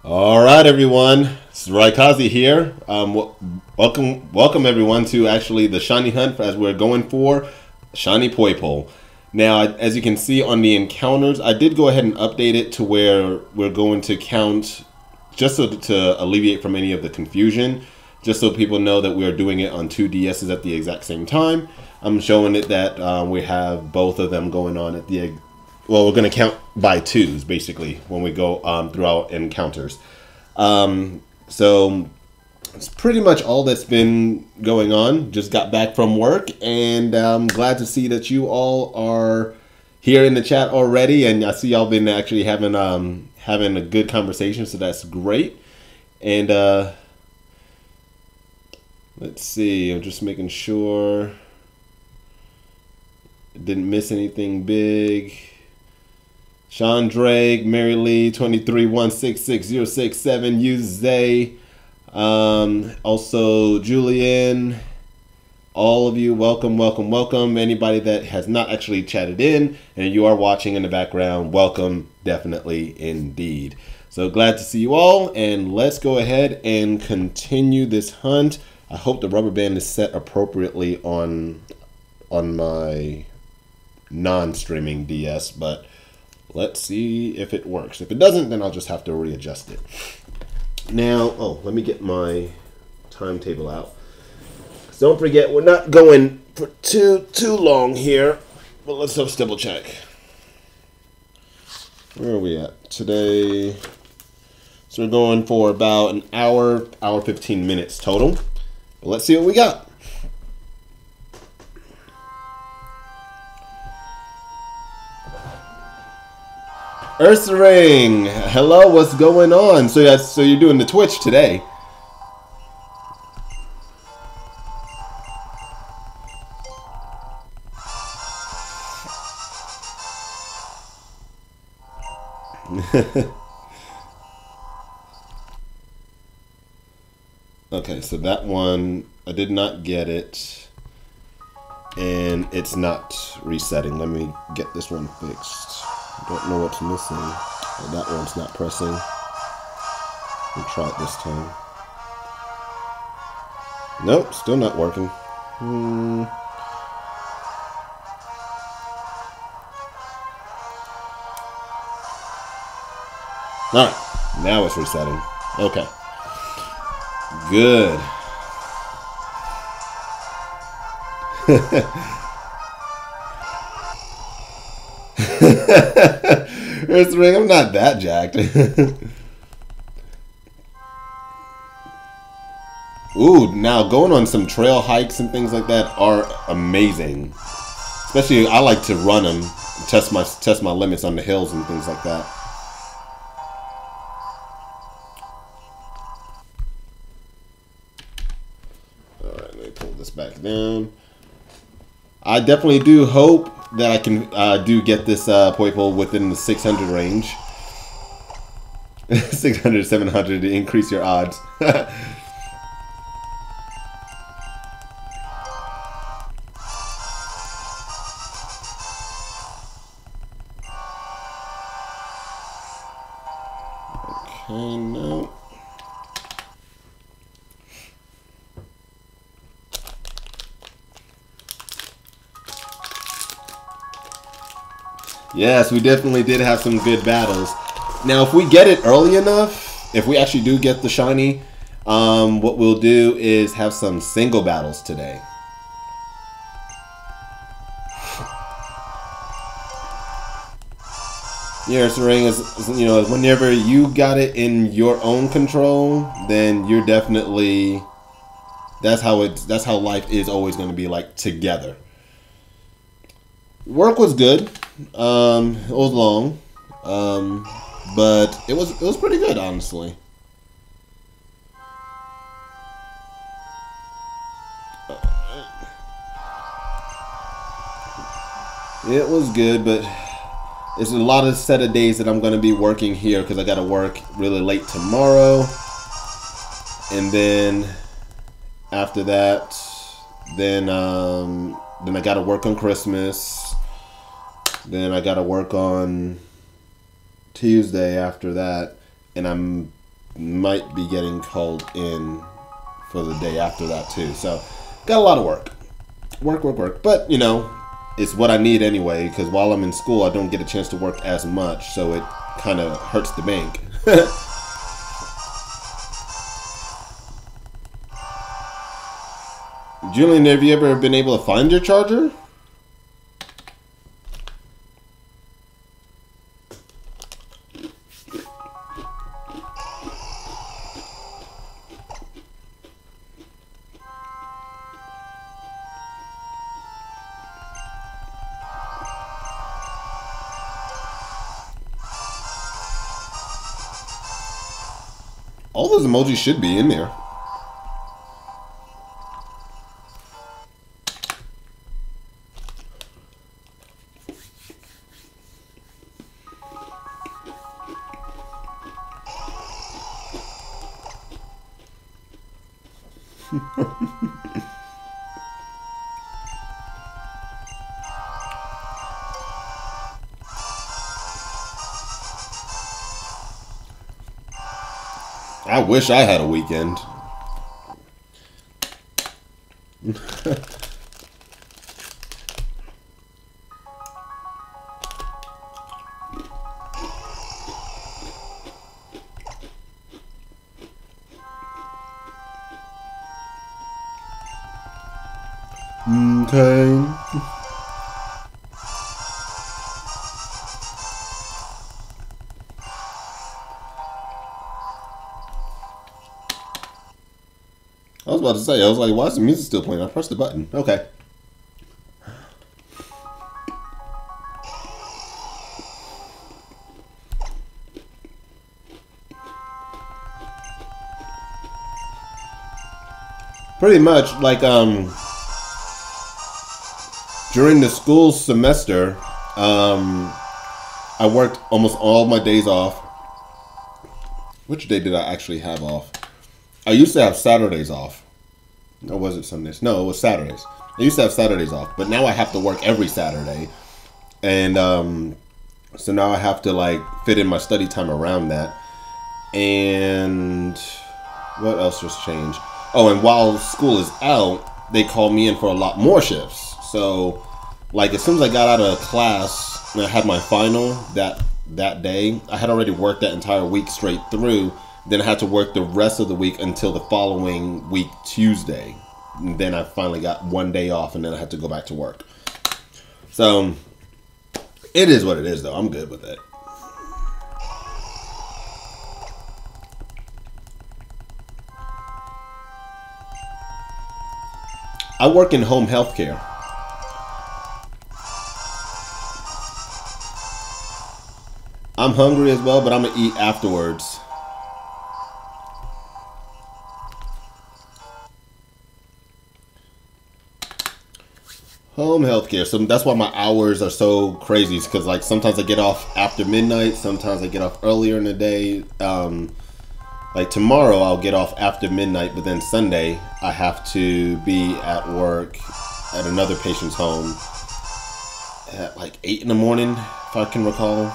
All right, everyone. This is Raikazi here. Welcome everyone to actually the shiny hunt as we're going for shiny Poipole. Now, as you can see on the encounters, I did go ahead and update it to where we're going to count just so to alleviate from any of the confusion, just so people know that we are doing it on two DSs at the exact same time. I'm showing it that we have both of them going on at the well, we're going to count by twos, basically, when we go throughout encounters. So it's pretty much all that's been going on. Just got back from work, and I'm glad to see that you all are here in the chat already. And I see y'all been actually having a good conversation, so that's great. And let's see, I'm just making sure I didn't miss anything big. Sean Drake, Mary Lee, 23166067, Yuze, also Julian, all of you, welcome, welcome, welcome. Anybody that has not actually chatted in and you are watching in the background, welcome, definitely, indeed. So glad to see you all, and let's go ahead and continue this hunt. I hope the rubber band is set appropriately on my non-streaming DS, but let's see if it works. If it doesn't, then I'll just have to readjust it. Now, let me get my timetable out. So don't forget, we're not going for too long here, but let's just double check. Where are we at today? So we're going for about an hour 15 minutes total. But let's see what we got. Ursa Ring, hello, what's going on? So you're doing the Twitch today. Okay, so that one, I did not get it, and it's not resetting. Let me get this one fixed. Don't know what's missing. Oh, that one's not pressing. We'll try it this time. Nope, still not working. Alright, now it's resetting. Okay. Good. Earth Ring, I'm not that jacked. Ooh, now going on some trail hikes and things like that are amazing. Especially, I like to run them, test my limits on the hills and things like that. All right, let me pull this back down. I definitely do hope that I can do get this Poipole within the 600 range. 600, 700 to increase your odds. Okay, no. Yes, we definitely did have some good battles. Now, if we get it early enough, if we actually do get the shiny, what we'll do is have some single battles today. Yeah, so ring is, you know, whenever you got it in your own control, then you're definitely, that's how life is always going to be like together. Work was good. It was long, but it was pretty good, honestly. It was good, but there's a lot of set of days that I'm going to be working here because I got to work really late tomorrow. And then after that, then I got to work on Christmas. Then I got to work on Tuesday after that. And I might be getting called in for the day after that too. So got a lot of work. Work. But, you know, it's what I need anyway, because while I'm in school, I don't get a chance to work as much, so it kind of hurts the bank. Julian, have you ever been able to find your charger? All those emojis should be in there. I wish I had a weekend. Okay. I was about to say, I was like, why is the music still playing? I pressed the button. Okay. Pretty much, like, during the school semester, I worked almost all my days off. Which day did I actually have off? I used to have Saturdays off. Or was it Sundays? No, it was Saturdays. I used to have Saturdays off, but now I have to work every Saturday. And so now I have to like fit in my study time around that. And what else just changed? Oh, and while school is out, they call me in for a lot more shifts. So like as soon as I got out of class and I had my final that day, I had already worked that entire week straight through. Then I had to work the rest of the week until the following week, Tuesday. And then I finally got one day off, and then I had to go back to work. So, it is what it is, though. I'm good with it. I work in home healthcare. I'm hungry as well, but I'm gonna eat afterwards. Home healthcare. So that's why my hours are so crazy. Because like sometimes I get off after midnight. Sometimes I get off earlier in the day. Like tomorrow I'll get off after midnight, but then Sunday I have to be at work at another patient's home at like 8 in the morning, if I can recall.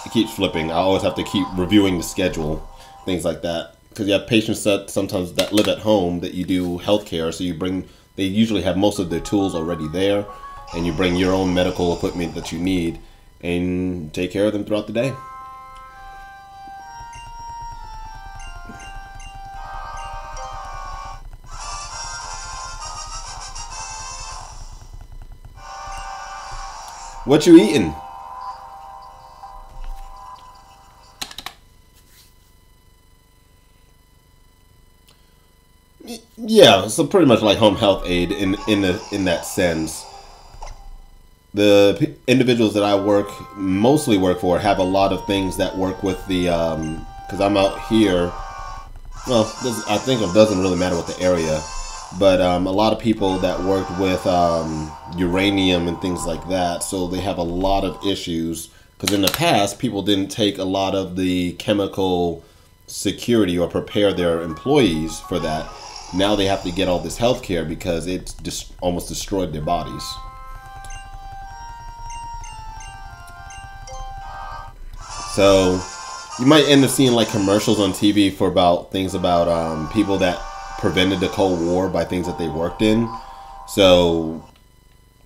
It keeps flipping. I always have to keep reviewing the schedule, things like that. Because you have patients that sometimes that live at home that you do healthcare, so you bring. They usually have most of their tools already there, and you bring your own medical equipment that you need and take care of them throughout the day. What you eating? Yeah, so pretty much like home health aid in that sense. The individuals that I mostly work for have a lot of things that work with the because I'm out here. Well, I think it doesn't really matter what the area, but a lot of people that work with uranium and things like that, so they have a lot of issues. Because in the past, people didn't take a lot of the chemical security or prepare their employees for that. Now they have to get all this health care because it's just almost destroyed their bodies. So you might end up seeing like commercials on TV for about things about people that prevented the Cold War by things that they worked in. So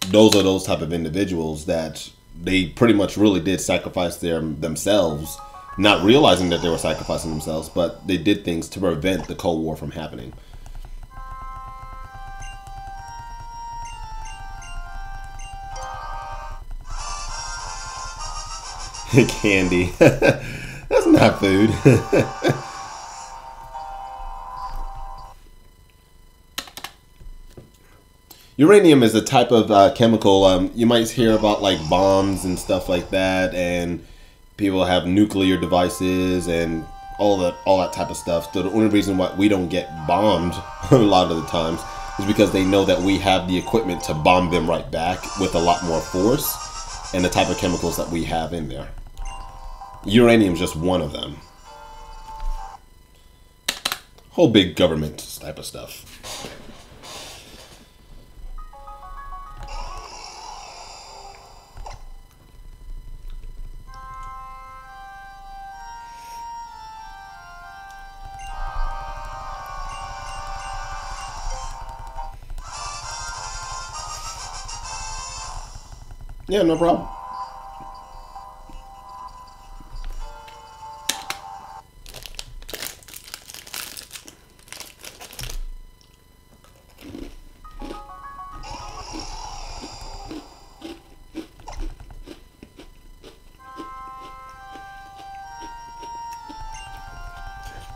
those are those type of individuals that they pretty much really did sacrifice themselves, not realizing that they were sacrificing themselves, but they did things to prevent the Cold War from happening. Candy. That's not food. Uranium is a type of chemical. You might hear about like bombs and stuff like that, and people have nuclear devices and all that type of stuff. So the only reason why we don't get bombed a lot of the times is because they know that we have the equipment to bomb them right back with a lot more force and the type of chemicals that we have in there. Uranium is just one of them. Whole big government type of stuff. Yeah, no problem.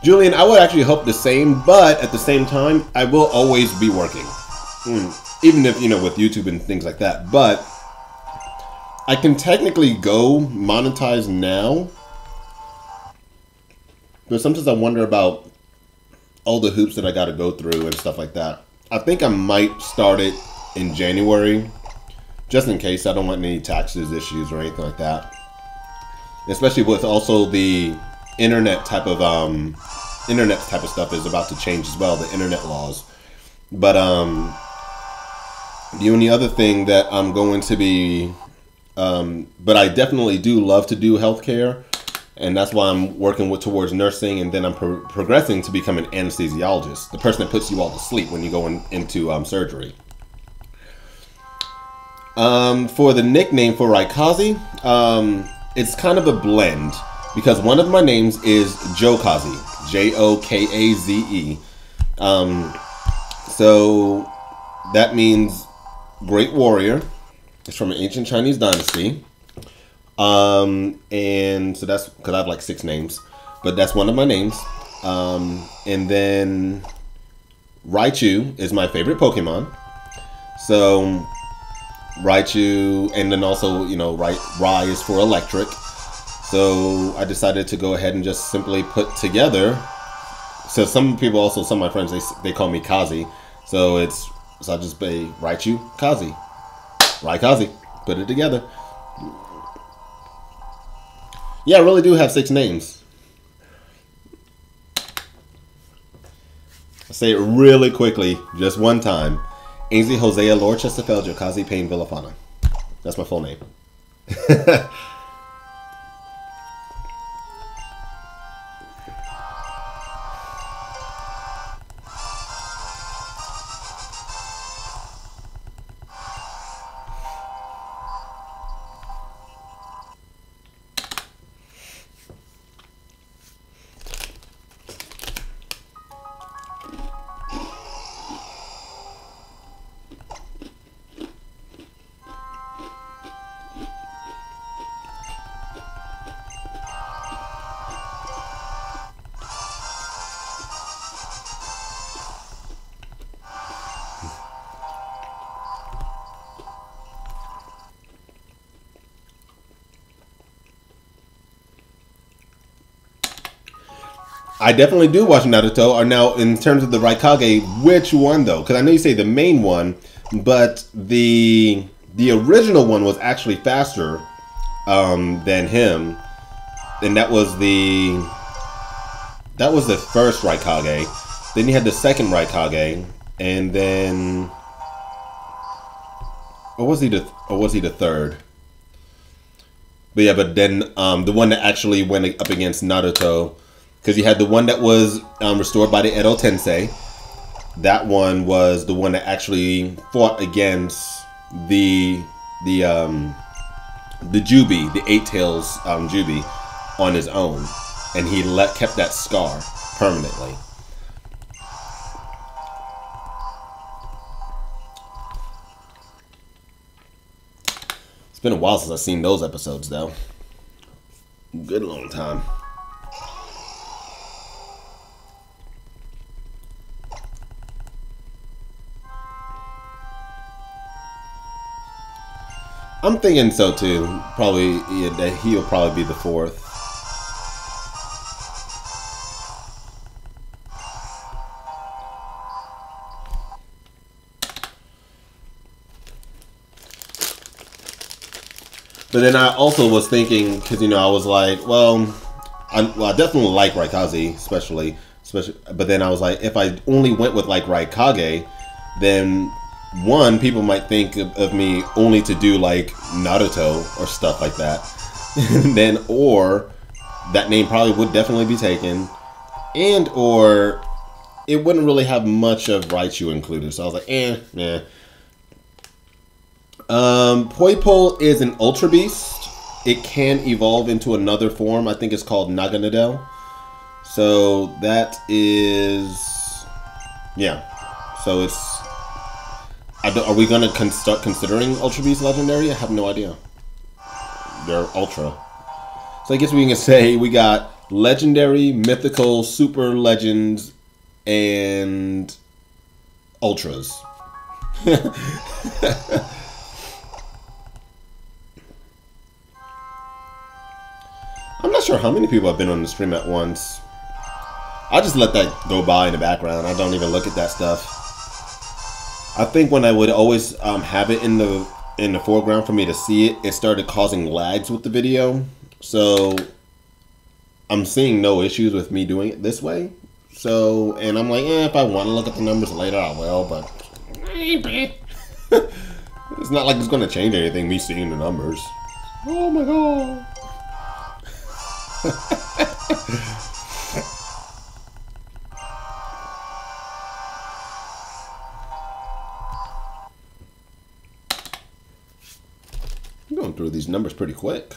Julian, I would actually hope the same, but at the same time, I will always be working. Even if, with YouTube and things like that. But I can technically go monetize now. But sometimes I wonder about all the hoops that I got to go through and stuff like that. I think I might start it in January, just in case I don't want any taxes issues or anything like that. Especially with also the internet type of stuff is about to change as well, the internet laws. But the only other thing that I'm going to be, but I definitely do love to do healthcare, and that's why I'm working towards nursing, and then I'm progressing to become an anesthesiologist, the person that puts you all to sleep when you go into surgery. For the nickname for Raikaze, it's kind of a blend. Because one of my names is Jokaze, Jokaze. So that means great warrior. It's from an ancient Chinese dynasty. And so that's because I have like 6 names, but that's one of my names. And then Raichu is my favorite Pokemon. So Raichu, and then also, you know, Rai is for electric. So I decided to go ahead and just simply put together. So some people also, some of my friends, they call me Kazi. So I just say Raichu, Kazi. Kazi. Put it together. Yeah, I really do have 6 names. I'll say it really quickly, just one time. Ainsley Hosea Lord Chesterfield Kazi Payne Villafana. That's my full name. I definitely do watch Naruto. Or now, in terms of the Raikage, which one though? Because I know you say the main one, but the original one was actually faster than him, and that was the first Raikage. Then you had the second Raikage, and then or was he the third? But yeah, but then the one that actually went up against Naruto. Because you had the one that was restored by the Edo Tensei. That one was the one that actually fought against the Jubi, the Eight Tails Jubi, on his own, and he kept that scar permanently. It's been a while since I've seen those episodes, though. Good long time. I'm thinking so too. Probably, yeah, that he'll probably be the fourth. But then I also was thinking, because you know, I was like, well, I definitely like Raikage, especially. But then I was like, if I only went with like Raikage, then one, people might think of me only to do like Naruto or stuff like that. Then, or that name probably would definitely be taken, and or it wouldn't really have much of Raichu included. So I was like, yeah. Poipole is an Ultra Beast. It can evolve into another form. I think it's called Naganadel. So that is, yeah. So it's. Are we going to start considering Ultra Beast legendary? I have no idea. They're Ultra. So I guess we can say we got legendary, mythical, super legends, and Ultras. I'm not sure how many people have been on the stream at once. I just let that go by in the background. I don't even look at that stuff. I think when I would always have it in the foreground for me to see it, it started causing lags with the video. So I'm seeing no issues with me doing it this way. So, and I'm like, if I want to look at the numbers later, I will. But it's not like it's going to change anything, me seeing the numbers. Oh my god. I'm going through these numbers pretty quick.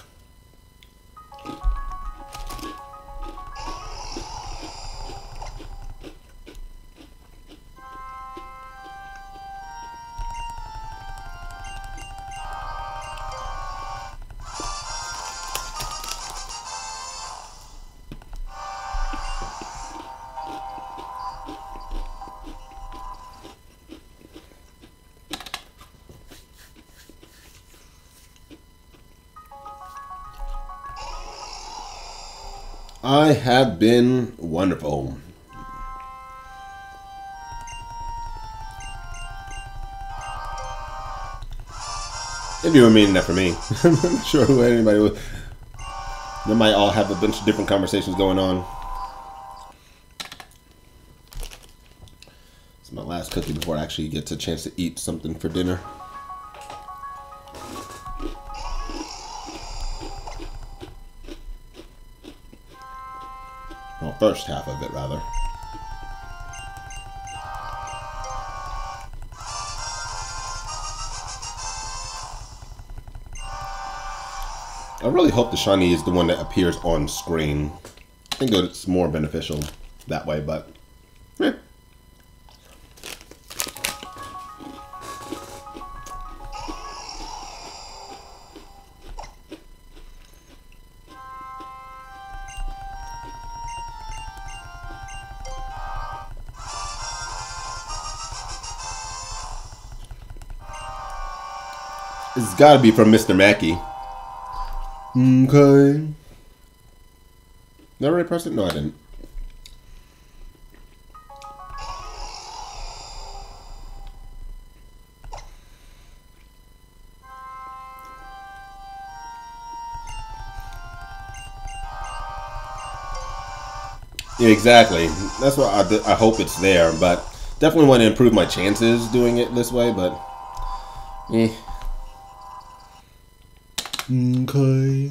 I have been wonderful. If you were meaning that for me. I'm not sure who anybody would. They might all have a bunch of different conversations going on. It's my last cookie before I actually get a chance to eat something for dinner. Well, first half of it, rather. I really hope the shiny is the one that appears on screen. I think it's more beneficial that way, but it's got to be from Mr. Mackey. Okay. Did I already press it? No, I didn't. Yeah, exactly. That's what I hope it's there, but definitely want to improve my chances doing it this way, but Okay.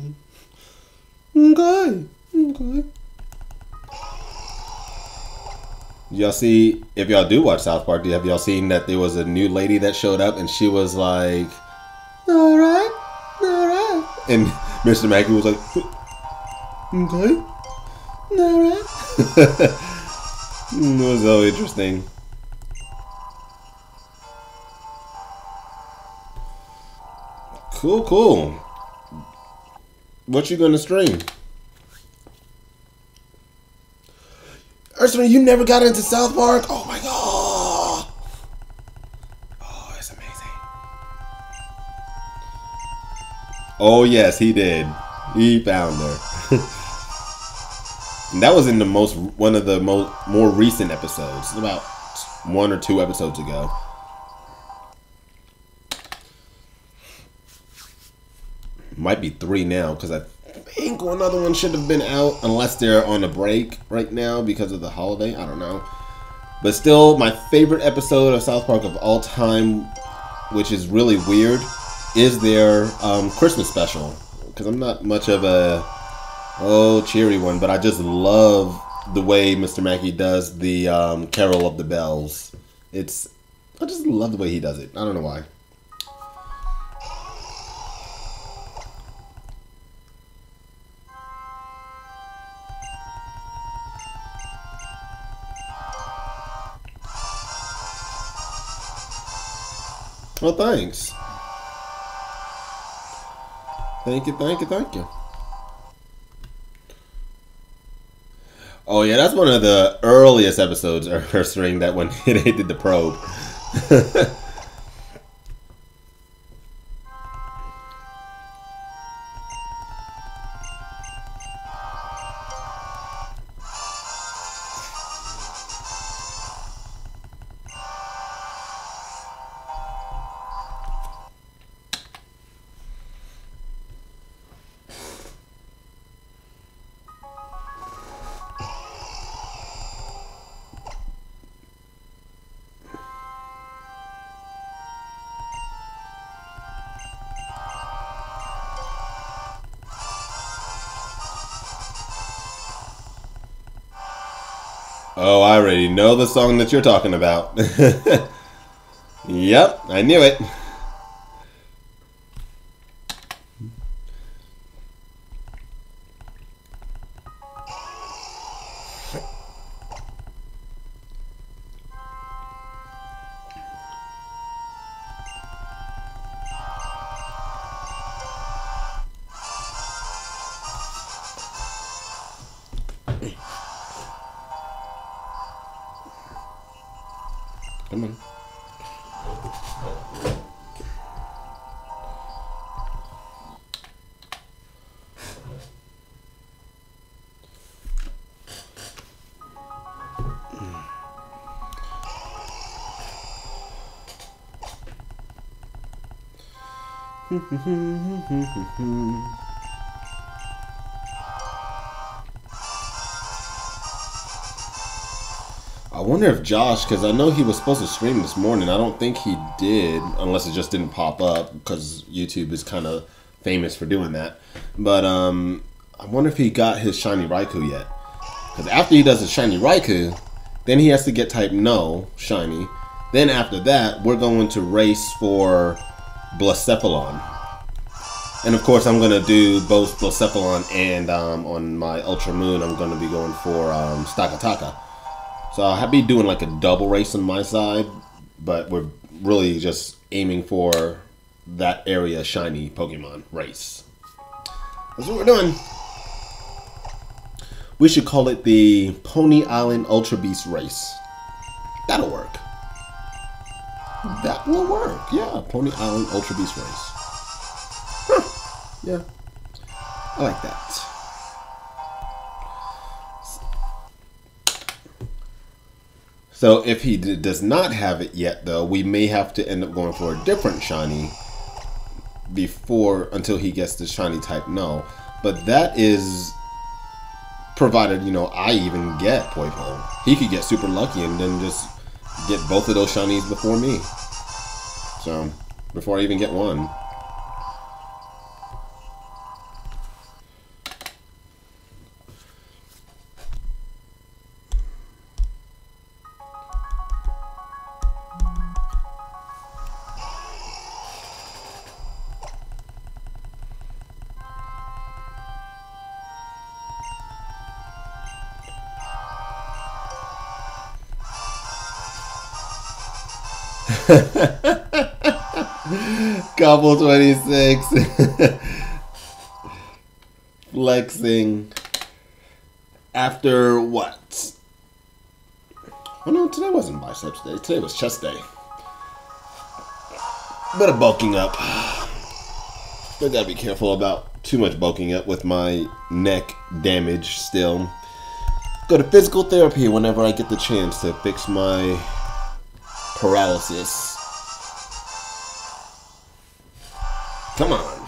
Y'all see, if y'all do watch South Park, have y'all seen that there was a new lady that showed up and she was like, alright. And Mr. Mackey was like, okay. Alright. It was so interesting. Cool. What you gonna stream? Ursula, you never got into South Park? Oh my god! Oh, it's amazing. Oh yes, he did. He found her. And that was in one of the more recent episodes, about 1 or 2 episodes ago. Might be 3 now, because I think another one should have been out, unless they're on a break right now because of the holiday. I don't know. But still, my favorite episode of South Park of all time, which is really weird, is their Christmas special. Because I'm not much of a cheery one, but I just love the way Mr. Mackey does the Carol of the Bells. I just love the way he does it. I don't know why. Well, thanks. Thank you. Oh yeah, that's one of the earliest episodes of her string, that when they did the probe. Oh, I already know the song that you're talking about. Yep, I knew it. Come on. I wonder if Josh, because I know he was supposed to stream this morning. I don't think he did, unless it just didn't pop up, because YouTube is kind of famous for doing that. But I wonder if he got his shiny Raikou yet. Because after he does his shiny Raikou, then he has to get type No shiny. Then after that, we're going to race for Blacephalon. And of course, I'm going to do both Blacephalon and on my Ultra Moon, I'm going to be going for Stakataka. So I'll be doing like a double race on my side, but we're really just aiming for that area shiny Pokemon race. That's what we're doing. We should call it the Pony Island Ultra Beast Race. That'll work. That will work. Yeah, Pony Island Ultra Beast Race. Huh. Yeah. I like that. So if he does not have it yet, though, we may have to end up going for a different shiny until he gets the shiny type No. But that is provided, you know, I even get Poipole. He could get super lucky and then just get both of those shinies before me. So, before I even get one. Couple 26. Flexing. After what? Oh no, today wasn't biceps day. Today was chest day. Bit of bulking up. I gotta be careful about too much bulking up with my neck damage still. Go to physical therapy whenever I get the chance to fix my paralysis. Come on.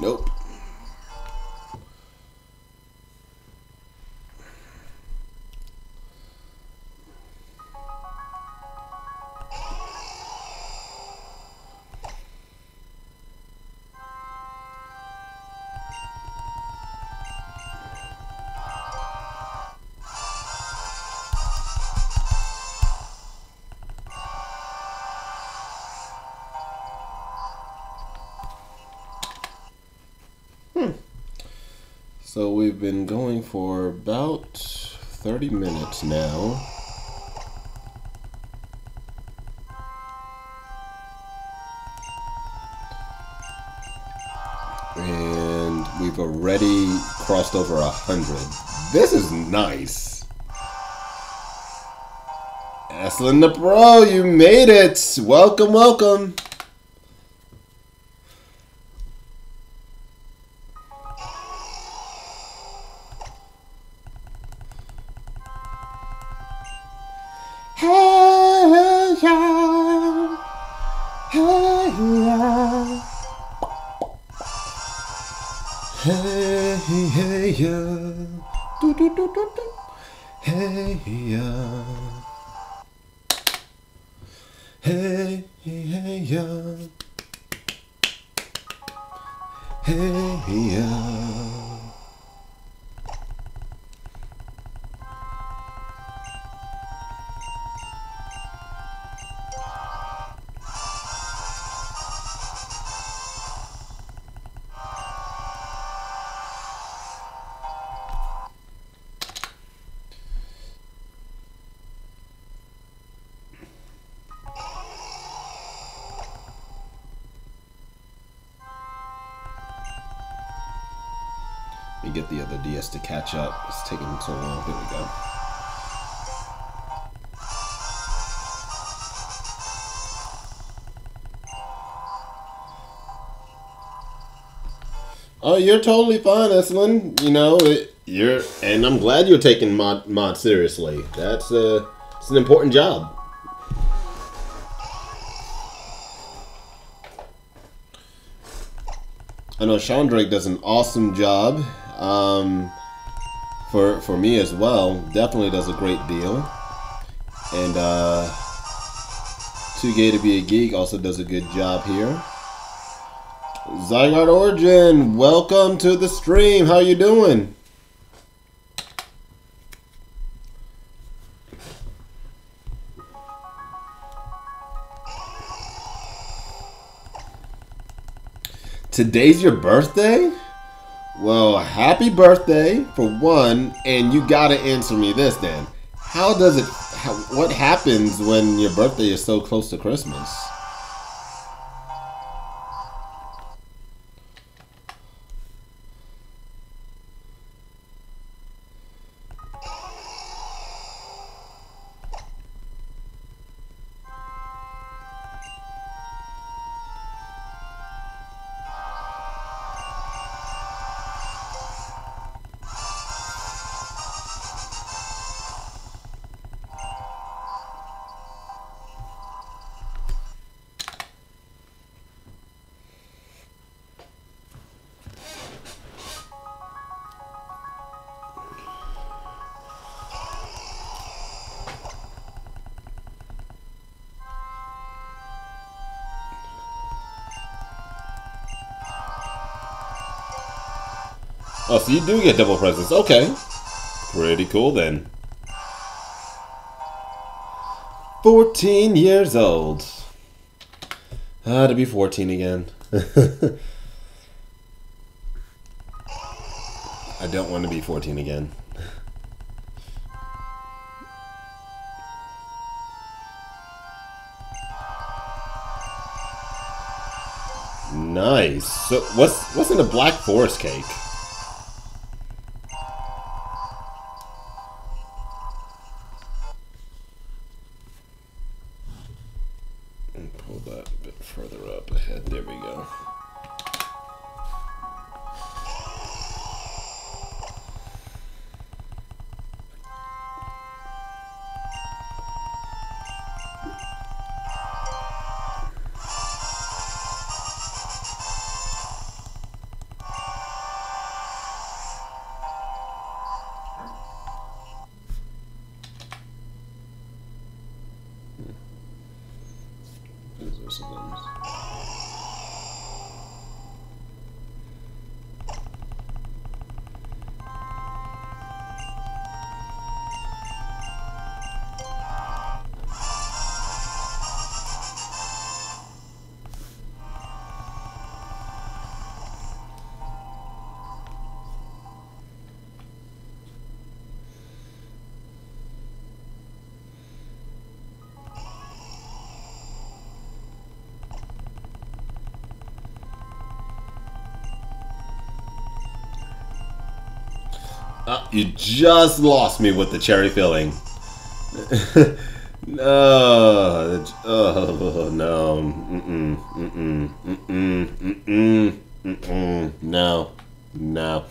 Nope. So we've been going for about 30 minutes now. And we've already crossed over 100. This is nice. Eslin the Pro, you made it. Welcome, welcome. Hey, yeah. Do, do, do, do, do. Hey, yeah. Hey, yeah. Hey, yeah. Let me get the other DS to catch up. It's taking so long. Here we go. Oh, you're totally fine, Eslin. You know, and I'm glad you're taking mod seriously. It's an important job. I know Sean Drake does an awesome job. For me as well, definitely does a great deal. And 2Gay to be a Geek also does a good job here. Zygarde Origin, welcome to the stream. How you doing? Today's your birthday? Well, happy birthday for one, and you gotta answer me this then. How does it, what happens when your birthday is so close to Christmas? Oh, so you do get double presents. Okay. Pretty cool then. 14 years old. To be 14 again. I don't want to be 14 again. Nice. So what's in a Black Forest cake? Pull that a bit further up ahead. There we go. You just lost me with the cherry filling. No. Oh, no. No. No.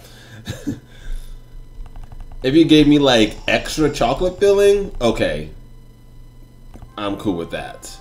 If you gave me, like, extra chocolate filling, okay. I'm cool with that.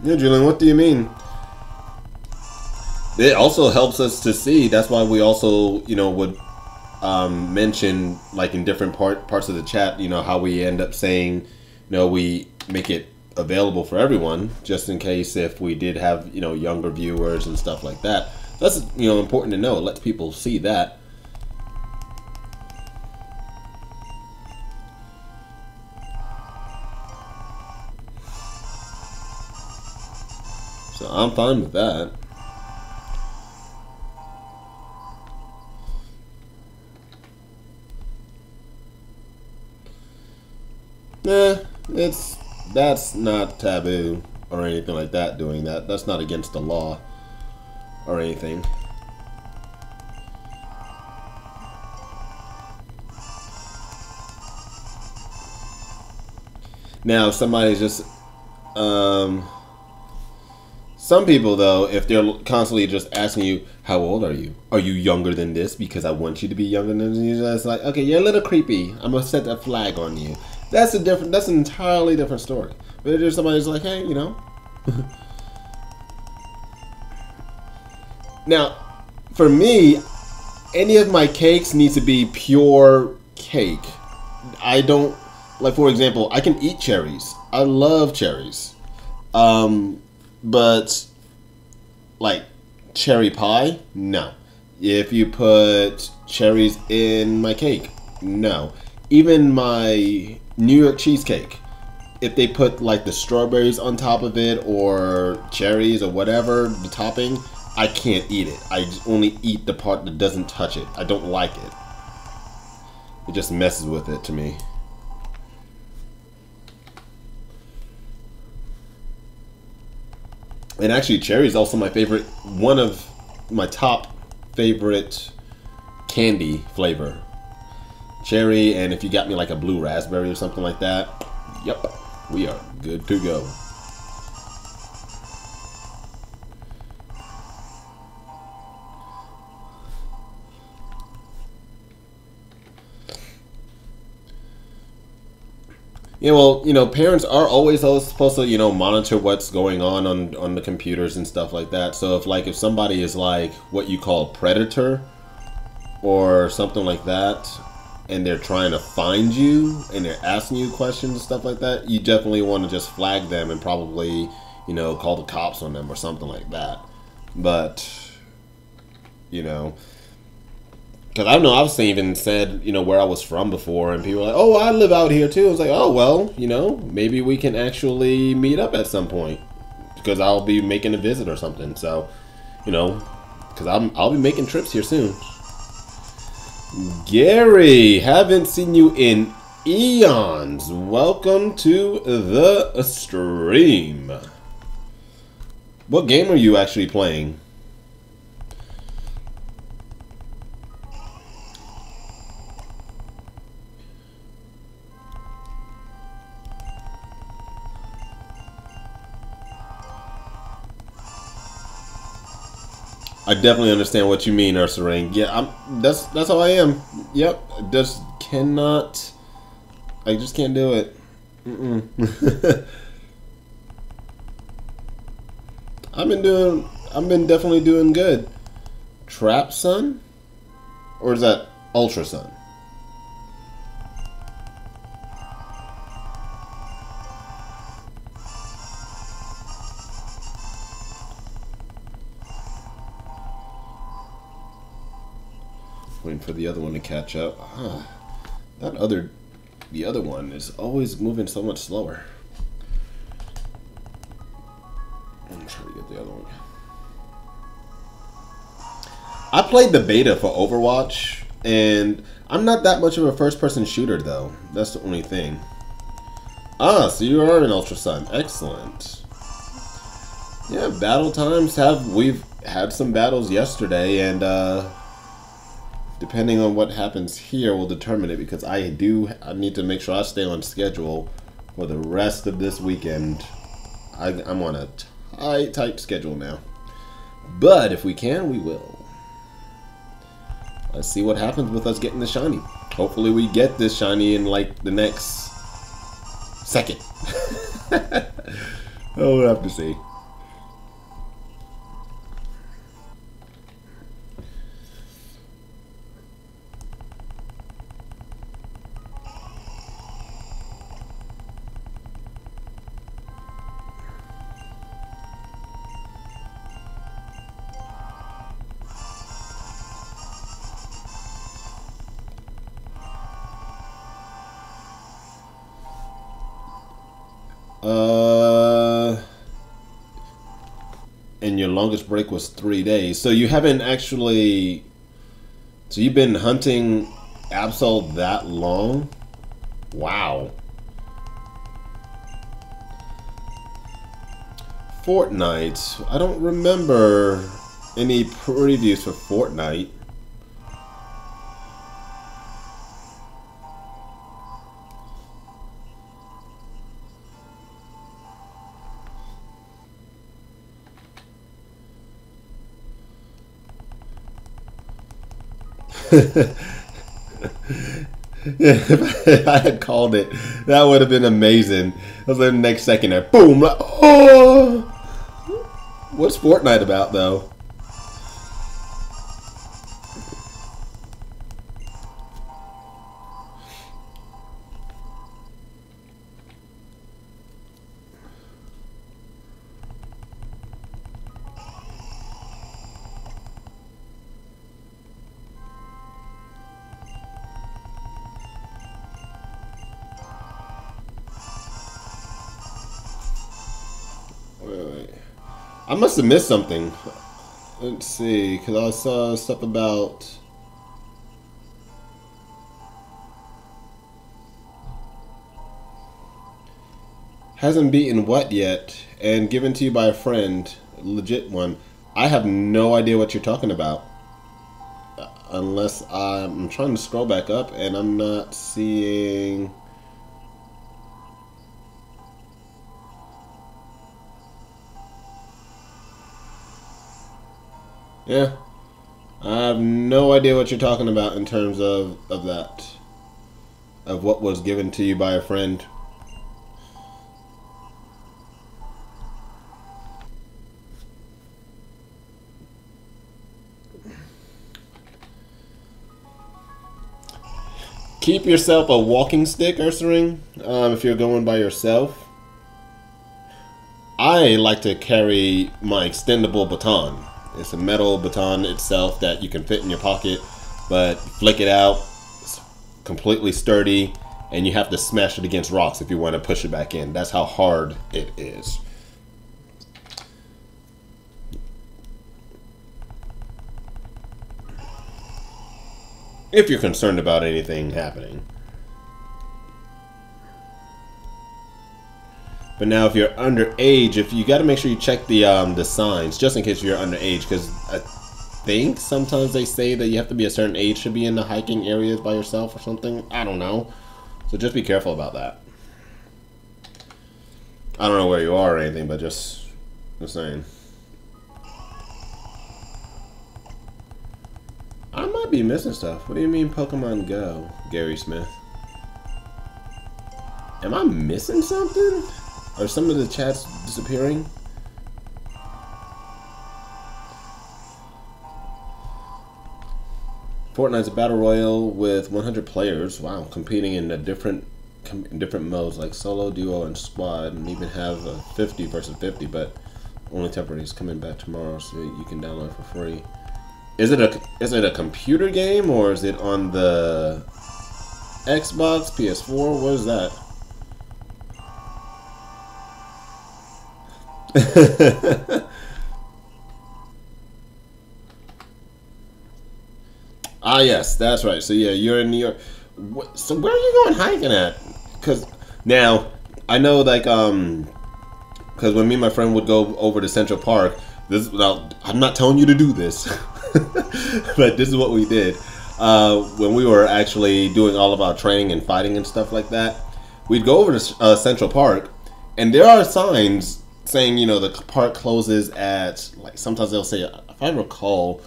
Yeah, Julian, what do you mean? It also helps us to see. That's why we also, you know, would mention, like, in different parts of the chat, you know, how we end up saying, you know, we make it available for everyone, just in case if we did have, you know, younger viewers and stuff like that. That's, you know, important to know. It lets people see that. So I'm fine with that. That's not taboo or anything like that, doing that. That's not against the law or anything. Now, if somebody's just um, some people though, if they're constantly just asking you, "How old are you? Are you younger than this?" Because I want you to be younger than you. It's like, okay, you're a little creepy. I'm gonna set a flag on you. That's a different. That's an entirely different story. But if there's somebody who's like, hey, you know. Now, for me, any of my cakes needs to be pure cake. I don't like, for example, I can eat cherries. I love cherries, but like cherry pie, no. If you put cherries in my cake, no. Even my New York cheesecake, if they put like the strawberries on top of it or cherries or whatever, the topping, I can't eat it. I only eat the part that doesn't touch it. I don't like it. It just messes with it to me. And actually, cherry is also my favorite, one of my top favorite candy flavor. Cherry, and if you got me like a blue raspberry or something like that, yep, we are good to go. Yeah, well, you know, parents are always supposed to, you know, monitor what's going on the computers and stuff like that. So if somebody is like what you call predator or something like that, and they're trying to find you and they're asking you questions and stuff like that, you definitely want to just flag them and probably, you know, call the cops on them or something like that. But, you know, because I know I've even said, you know, where I was from before, and people are like, oh, I live out here too. I was like, oh, well, you know, maybe we can actually meet up at some point, because I'll be making a visit or something. So, you know, because I'll be making trips here soon. Gary, haven't seen you in eons. Welcome to the stream. What game are you actually playing? I definitely understand what you mean, Ursaring. Yeah, that's how I am. Yep, just cannot. I just can't do it. I've been definitely doing good. Trap Sun, or is that Ultra Sun? Waiting for the other one to catch up. The other one is always moving so much slower. I'm trying to get the other one. I played the beta for Overwatch, and I'm not that much of a first-person shooter, though. That's the only thing. Ah, so you are an Ultra Sun. Excellent. Yeah, battle times we've had some battles yesterday, and depending on what happens here will determine it, because I need to make sure I stay on schedule for the rest of this weekend. I'm on a tight schedule now, but if we can, we will. Let's see what happens with us getting the shiny. Hopefully we get this shiny in like the next second. We'll have to see. And your longest break was 3 days. So you haven't actually... So you've been hunting Absol that long? Wow. Fortnite. I don't remember any previews for Fortnite. If I had called it, that would have been amazing. I was like the next second there, boom! Like, oh, what's Fortnite about though? Wait. I must have missed something. Let's see, because I saw stuff about. Hasn't beaten what yet, and given to you by a friend, legit one. I have no idea what you're talking about. Unless I'm trying to scroll back up and I'm not seeing. Yeah, I have no idea what you're talking about in terms of that, of what was given to you by a friend. Keep yourself a walking stick, Ursaring, if you're going by yourself. I like to carry my extendable baton. It's a metal baton itself that you can fit in your pocket, but flick it out, it's completely sturdy, and you have to smash it against rocks if you want to push it back in. That's how hard it is. If you're concerned about anything happening. But now, if you're underage, if you got to make sure you check the signs, just in case you're underage, because I think sometimes they say that you have to be a certain age to be in the hiking areas by yourself or something. I don't know. So just be careful about that. I don't know where you are or anything, but just saying. I might be missing stuff. What do you mean Pokemon Go, Gary Smith? Am I missing something? Are some of the chats disappearing? Fortnite's a battle royale with 100 players. Wow, competing in different modes like solo, duo, and squad, and even have a 50 versus 50. But only temporary is coming back tomorrow, so you can download for free. Is it a computer game or is it on the Xbox, PS4? What is that? Ah, yes, that's right. So yeah, you're in New York. So where are you going hiking at? Because now I know, like, because when me and my friend would go over to Central Park, now I'm not telling you to do this, but this is what we did when we were actually doing all of our training and fighting and stuff like that. We'd go over to Central Park, and there are signs saying, you know, the park closes at, like, sometimes they'll say, if I recall,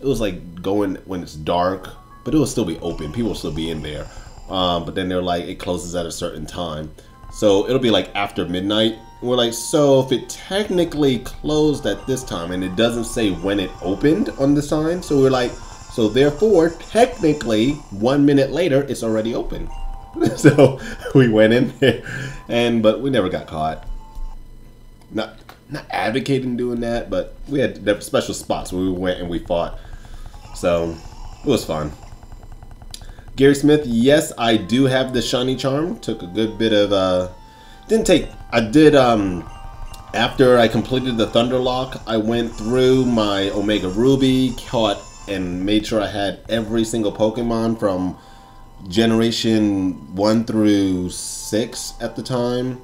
it was like going when it's dark, but it will still be open. People will still be in there. But then they're like, it closes at a certain time. So it'll be like after midnight. And we're like, so if it technically closed at this time and it doesn't say when it opened on the sign, so we're like, so therefore, technically, 1 minute later, it's already open. So we went in there, but we never got caught. Not advocating doing that, but we had special spots where we went and we fought. So it was fun. Gary Smith, yes, I do have the shiny charm. Took a good bit of after I completed the Thunderlocke, I went through my Omega Ruby, caught and made sure I had every single Pokemon from Generation 1 through 6 at the time.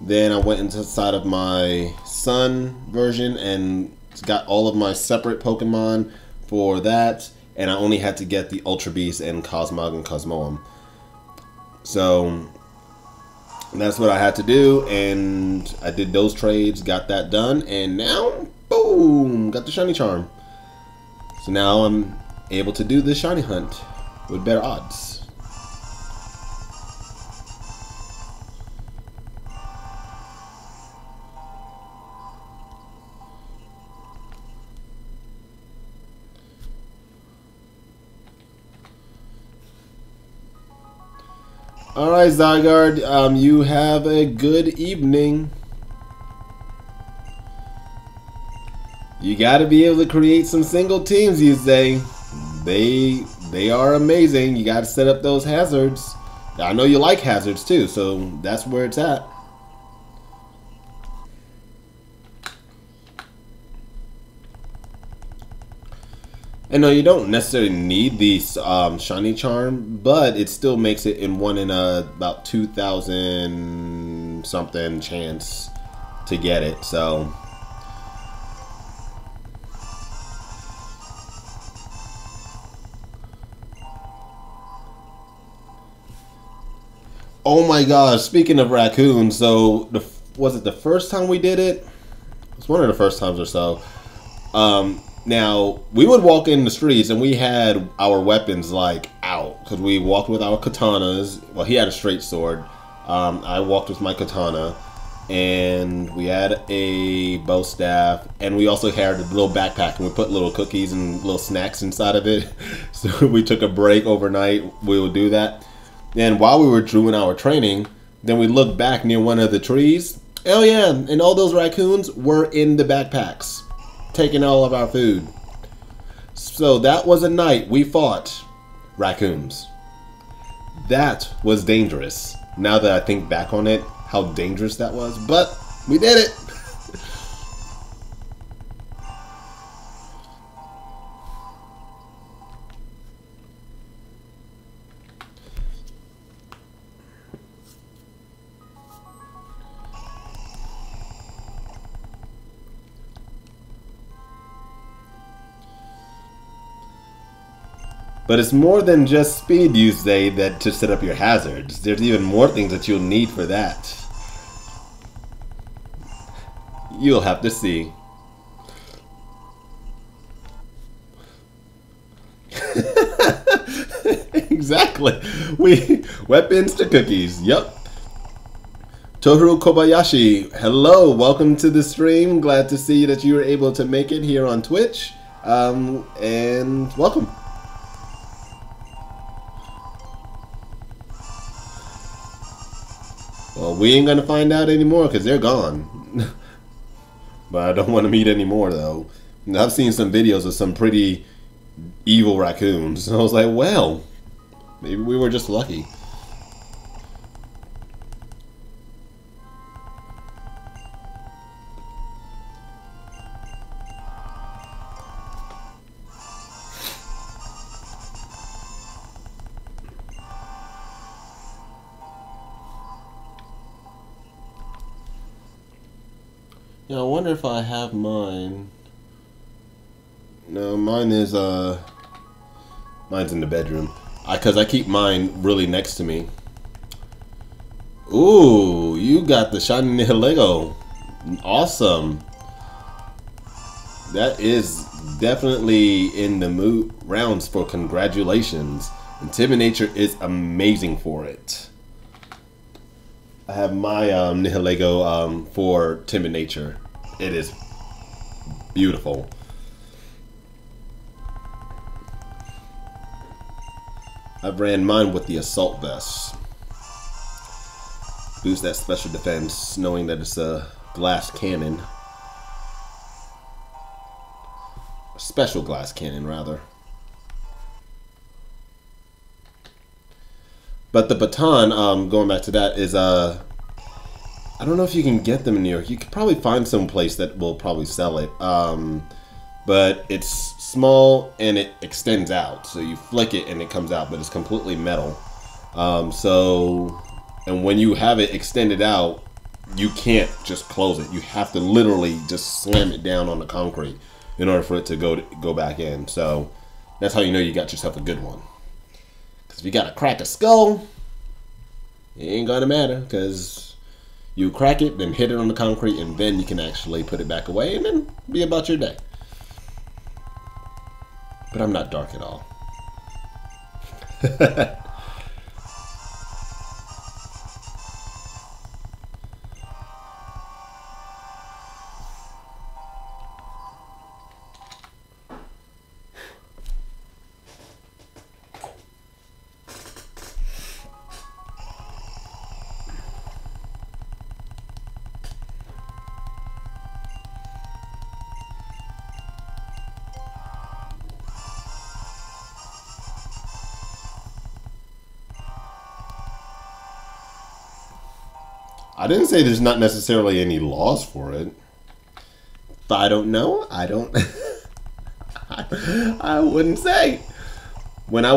Then I went inside of my Sun version and got all of my separate Pokemon for that. And I only had to get the Ultra Beast and Cosmog and Cosmoem. So that's what I had to do. And I did those trades, got that done. And now, boom, got the shiny charm. So now I'm able to do the shiny hunt with better odds. Alright, Zygarde, you have a good evening. You gotta be able to create some single teams, you say. They are amazing. You gotta set up those hazards. I know you like hazards too, so that's where it's at. And no, you don't necessarily need the shiny charm, but it still makes it in one in about 2,000 something chance to get it. So oh my gosh, speaking of raccoons, so was it the first time we did it? It's one of the first times or so. Now, we would walk in the streets and we had our weapons like out because we walked with our katanas. Well, he had a straight sword. I walked with my katana, and we had a bow staff, and we also had a little backpack, and we put little cookies and little snacks inside of it. So we took a break overnight. We would do that. And while we were doing our training, then we looked back near one of the trees. Oh yeah, and all those raccoons were in the backpacks, taking all of our food. So that was a night we fought raccoons. That was dangerous. Now that I think back on it, how dangerous that was, but we did it. But it's more than just speed, you say, that to set up your hazards. There's even more things that you'll need for that. You'll have to see. Exactly. Weapons to cookies. Yep. Toru Kobayashi, hello. Welcome to the stream. Glad to see that you were able to make it here on Twitch. And welcome. Well, we ain't gonna find out anymore because they're gone. But I don't want to meet anymore though. I've seen some videos of some pretty evil raccoons. And I was like, well, maybe we were just lucky. Yeah, I wonder if I have mine. No, mine is mine's in the bedroom. Cause I keep mine really next to me. Ooh, you got the shiny Nihilego. Awesome. That is definitely in the mood rounds for congratulations. And Timid Nature is amazing for it. I have my Nihilego for Timid Nature. It is beautiful. I've ran mine with the Assault Vest. Boost that special defense, knowing that it's a glass cannon. A special glass cannon, rather. But the baton, going back to that, is I don't know if you can get them in New York. You could probably find some place that will probably sell it. But it's small and it extends out. So you flick it and it comes out, but it's completely metal. And when you have it extended out, you can't just close it. You have to literally just slam it down on the concrete in order for it to go back in. So that's how you know you got yourself a good one. Because if you got to crack a skull, it ain't gonna matter, because you crack it, then hit it on the concrete, and then you can actually put it back away and then be about your day. But I'm not dark at all. I didn't say there's not necessarily any laws for it. But I don't know. I don't... I wouldn't say. When I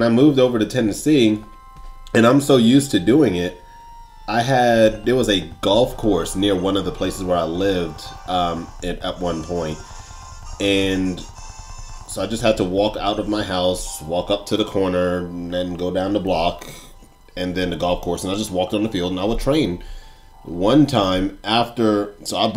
moved over to Tennessee, and I'm so used to doing it, there was a golf course near one of the places where I lived at one point. And so I just had to walk out of my house, walk up to the corner, and then go down the block, and then the golf course. And I just walked on the field, and I would train. One time so I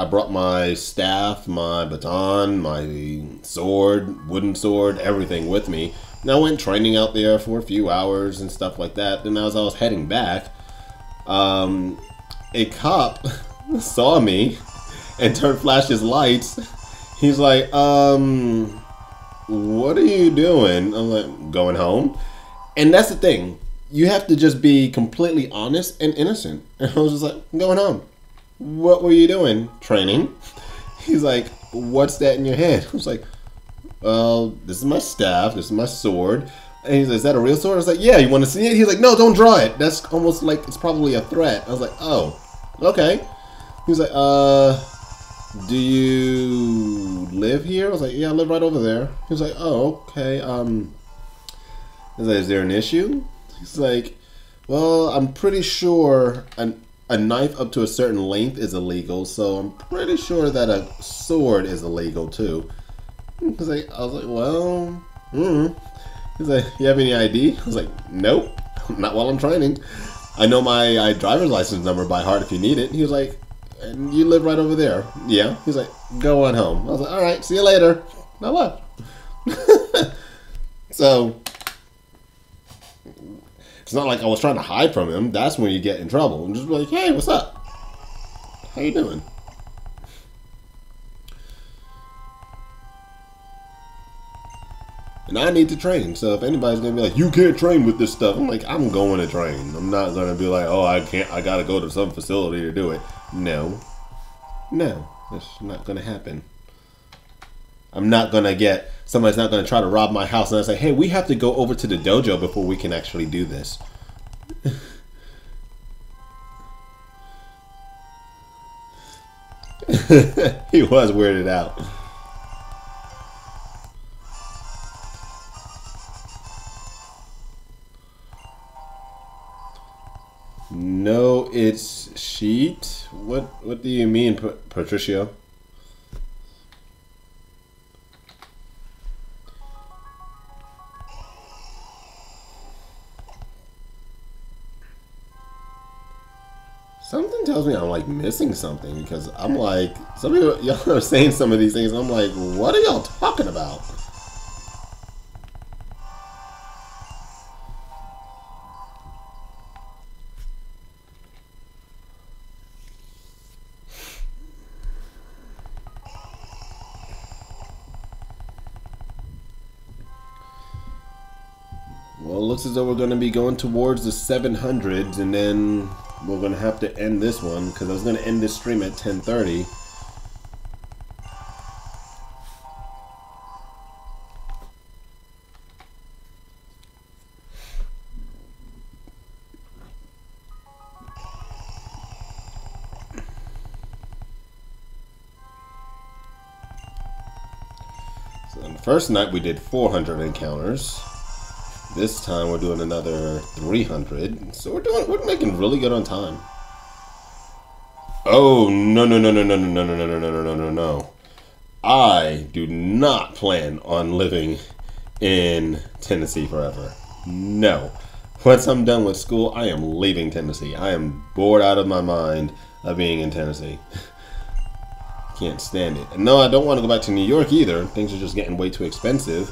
brought my staff, my baton, my sword, wooden sword, everything with me. And I went training out there for a few hours and stuff like that. Then as I was heading back, a cop saw me and flashed his lights. He's like, what are you doing? I'm like, going home. And that's the thing. You have to just be completely honest and innocent. And I was just like, I'm going home. What were you doing? Training. He's like, what's that in your hand? I was like, well, this is my staff. This is my sword. And he's like, is that a real sword? I was like, yeah, you want to see it? He's like, no, don't draw it. That's almost like it's probably a threat. I was like, oh, okay. He's like, do you live here? I was like, yeah, I live right over there. He was like, oh, okay. I was like, is there an issue? He's like, well, I'm pretty sure a knife up to a certain length is illegal, so I'm pretty sure that a sword is illegal too. I was like, well, He's like, you have any ID? I was like, nope, not while I'm training. I know my driver's license number by heart if you need it. He was like, and you live right over there? Yeah. He's like, go on home. I was like, all right, see you later. I left. So it's not like I was trying to hide from him. That's when you get in trouble. I'm just like, hey, what's up? How you doing? And I need to train. So if anybody's gonna be like, you can't train with this stuff, I'm like, I'm going to train. I'm not gonna be like, oh, I gotta go to some facility to do it. No, that's not gonna happen. I'm not gonna somebody's not gonna try to rob my house and I say, hey, we have to go over to the dojo before we can actually do this. He was weirded out. No, it's sheet. What do you mean, Patricio? Something tells me I'm like missing something because I'm like, some people, y'all are saying some of these things and I'm like, what are y'all talking about? Well, it looks as though we're going to be going towards the 700s and then we're going to have to end this one because I was going to end this stream at 10:30. So on the first night we did 400 encounters. This time we're doing another 300. So we're making really good on time. Oh, no. I do not plan on living in Tennessee forever. No. Once I'm done with school, I am leaving Tennessee. I am bored out of my mind of being in Tennessee. Can't stand it. And no, I don't want to go back to New York either. Things are just getting way too expensive.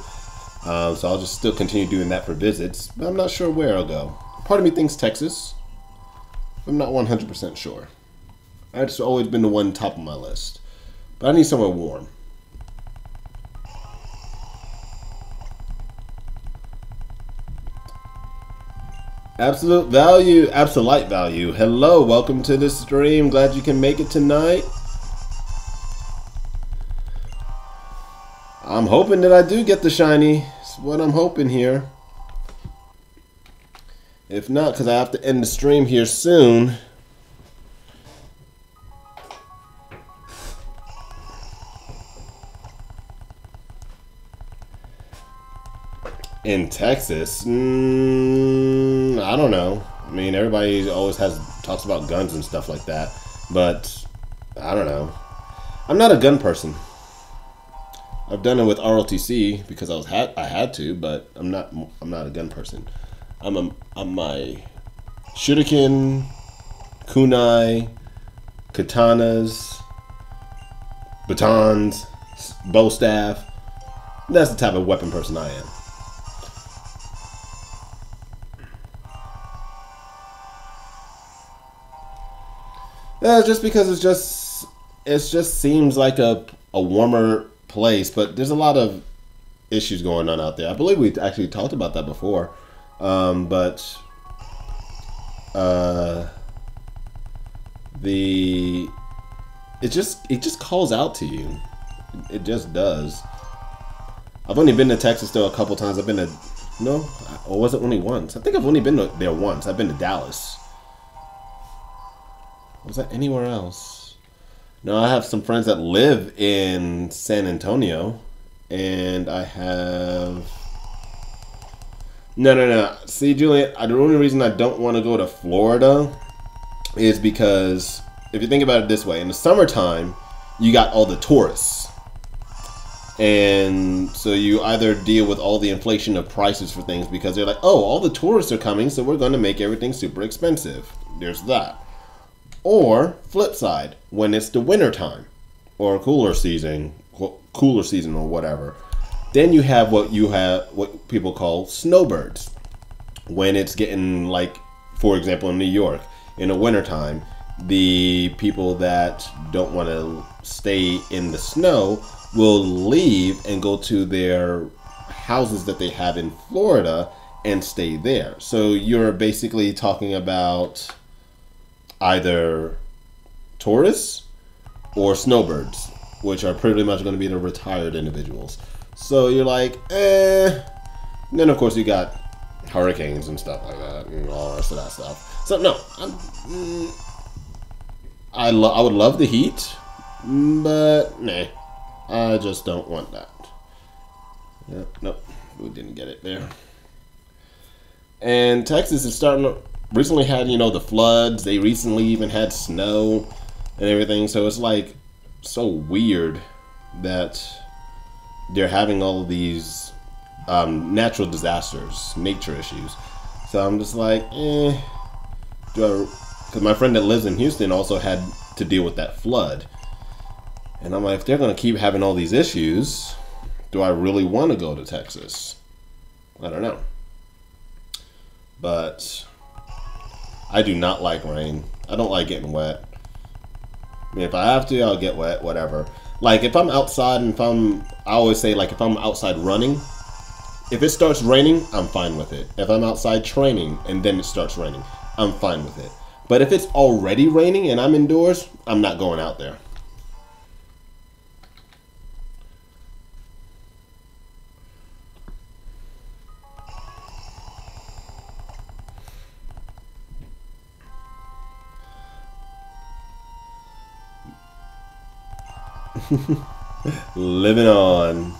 So I'll just still continue doing that for visits. But I'm not sure where I'll go. Part of me thinks Texas. I'm not 100% sure. That's always been the one top of my list. But I need somewhere warm. Absolute value, absolute value. Hello, welcome to the stream. Glad you can make it tonight. I'm hoping that I do get the shiny. It's what I'm hoping here. If not, because I have to end the stream here soon. In Texas, I don't know. I mean, everybody always talks about guns and stuff like that, but I don't know. I'm not a gun person. I've done it with ROTC because I had to, but I'm not a gun person. I'm my shuriken, kunai, katanas, batons, bow staff. That's the type of weapon person I am. Just because it just seems like a warmer place, but there's a lot of issues going on out there. I believe we actually talked about that before, but it just calls out to you. It just does. I've only been to Texas though a couple times. I've been to or was it only once? I think I've only been there once. I've been to Dallas. Was that anywhere else? No, I have some friends that live in San Antonio, and I have... No. See, Julian, the only reason I don't want to go to Florida is because, if you think about it this way, in the summertime, you got all the tourists. And so you either deal with all the inflation of prices for things because they're like, oh, all the tourists are coming, so we're going to make everything super expensive. There's that. Or, flip side, when it's the winter time or cooler season or whatever, then you have what people call snowbirds. When it's getting, like, for example, in New York, in the winter time, the people that don't want to stay in the snow will leave and go to their houses that they have in Florida and stay there. So you're basically talking about either tourists or snowbirds, which are pretty much going to be the retired individuals. So you're like, eh. And then of course you got hurricanes and stuff like that and all the rest of that stuff. So no, I would love the heat, but nah, I just don't want that. Yep, nope, we didn't get it there. And Texas is starting to recently had, the floods. They recently even had snow and everything. So it's like so weird that they're having all of these natural disasters, nature issues. So I'm just like, because my friend that lives in Houston also had to deal with that flood. And I'm like, if they're going to keep having all these issues, do I really want to go to Texas? I don't know. But I do not like rain. I don't like getting wet. I mean, if I have to, I'll get wet, whatever. Like, if I'm outside and I always say, like, if I'm outside running, if it starts raining, I'm fine with it. If I'm outside training and then it starts raining, I'm fine with it. But if it's already raining and I'm indoors, I'm not going out there. Living on.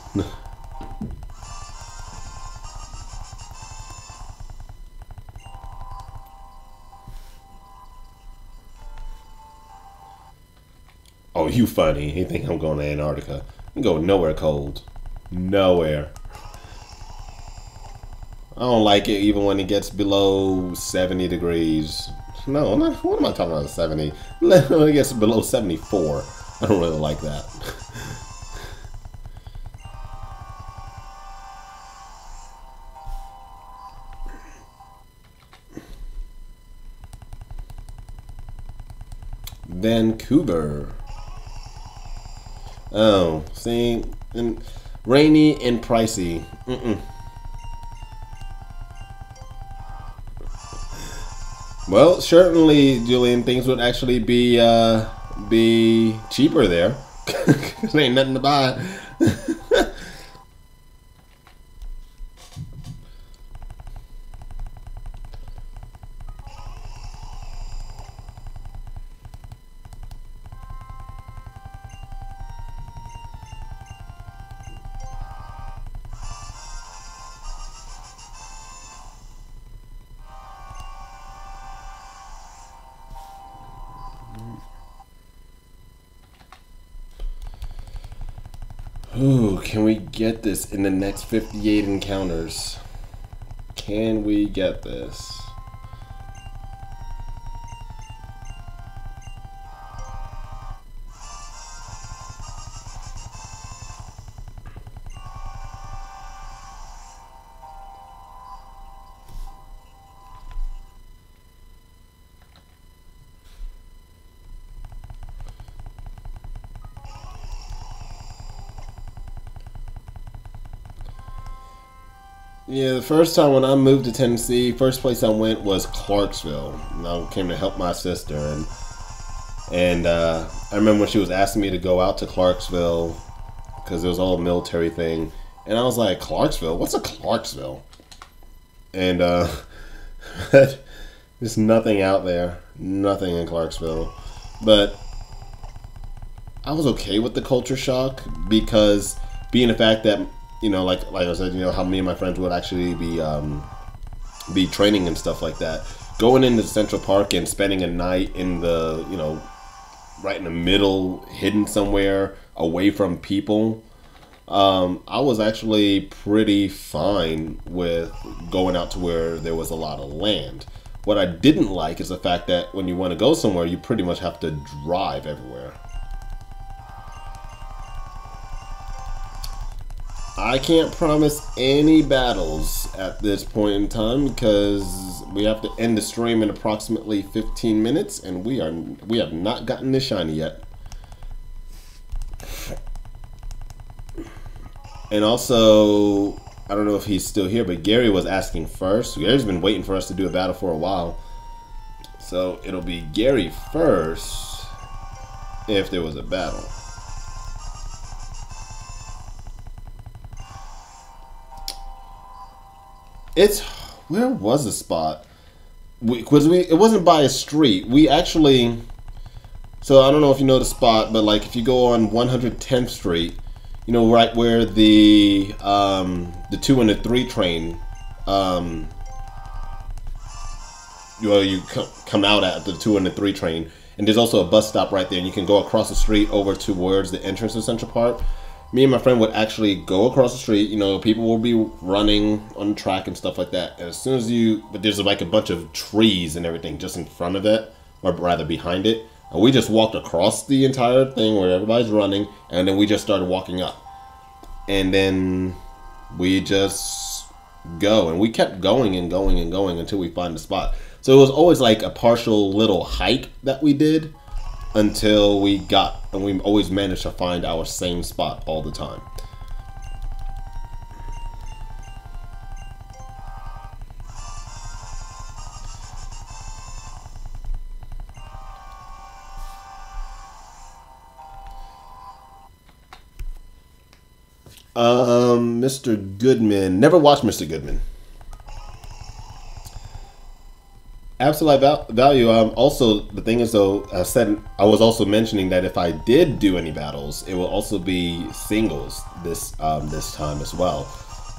Oh, you funny. You think I'm going to Antarctica? I'm going nowhere cold. Nowhere. I don't like it even when it gets below 70 degrees. No, what am I talking about 70? When it gets below 74. I don't really like that. Vancouver. Oh, see, and rainy and pricey. Well, certainly, Julian, things would actually be cheaper there. Cause there ain't nothing to buy. Ooh, can we get this in the next 58 encounters? Can we get this? Yeah, the first time when I moved to Tennessee, first place I went was Clarksville. And I came to help my sister, and I remember when she was asking me to go out to Clarksville because it was all a military thing, and I was like, Clarksville? What's a Clarksville? And there's nothing out there, nothing in Clarksville, but I was okay with the culture shock because being the fact that, you know, like I said, you know, how me and my friends would actually be training and stuff like that. Going into Central Park and spending a night in the, you know, right in the middle, hidden somewhere, away from people, I was actually pretty fine with going out to where there was a lot of land. What I didn't like is the fact that when you want to go somewhere, you pretty much have to drive everywhere. I can't promise any battles at this point in time because we have to end the stream in approximately 15 minutes, and we have not gotten this shiny yet. And also, I don't know if he's still here, but Gary was asking first. Gary's been waiting for us to do a battle for a while, so it'll be Gary first if there was a battle. Where was the spot? It wasn't by a street. We actually, so I don't know if you know the spot, but like if you go on 110th Street, you know, right where the 2 and the 3 train, you come out at the 2 and the 3 train, and there's also a bus stop right there, and you can go across the street over towards the entrance of Central Park. Me and my friend would actually go across the street. You know, people will be running on the track and stuff like that. And as soon as but there's like a bunch of trees and everything just in front of it, or rather behind it. And we just walked across the entire thing where everybody's running, and then we just started walking up. And then we just go, and we kept going and going and going until we find the spot. So it was always like a partial little hike that we did until we always managed to find our same spot all the time. Mr. Goodman. Never watched Mr. Goodman. Absolute value. Also, the thing is, though, I was also mentioning that if I did do any battles, it will also be singles this time as well.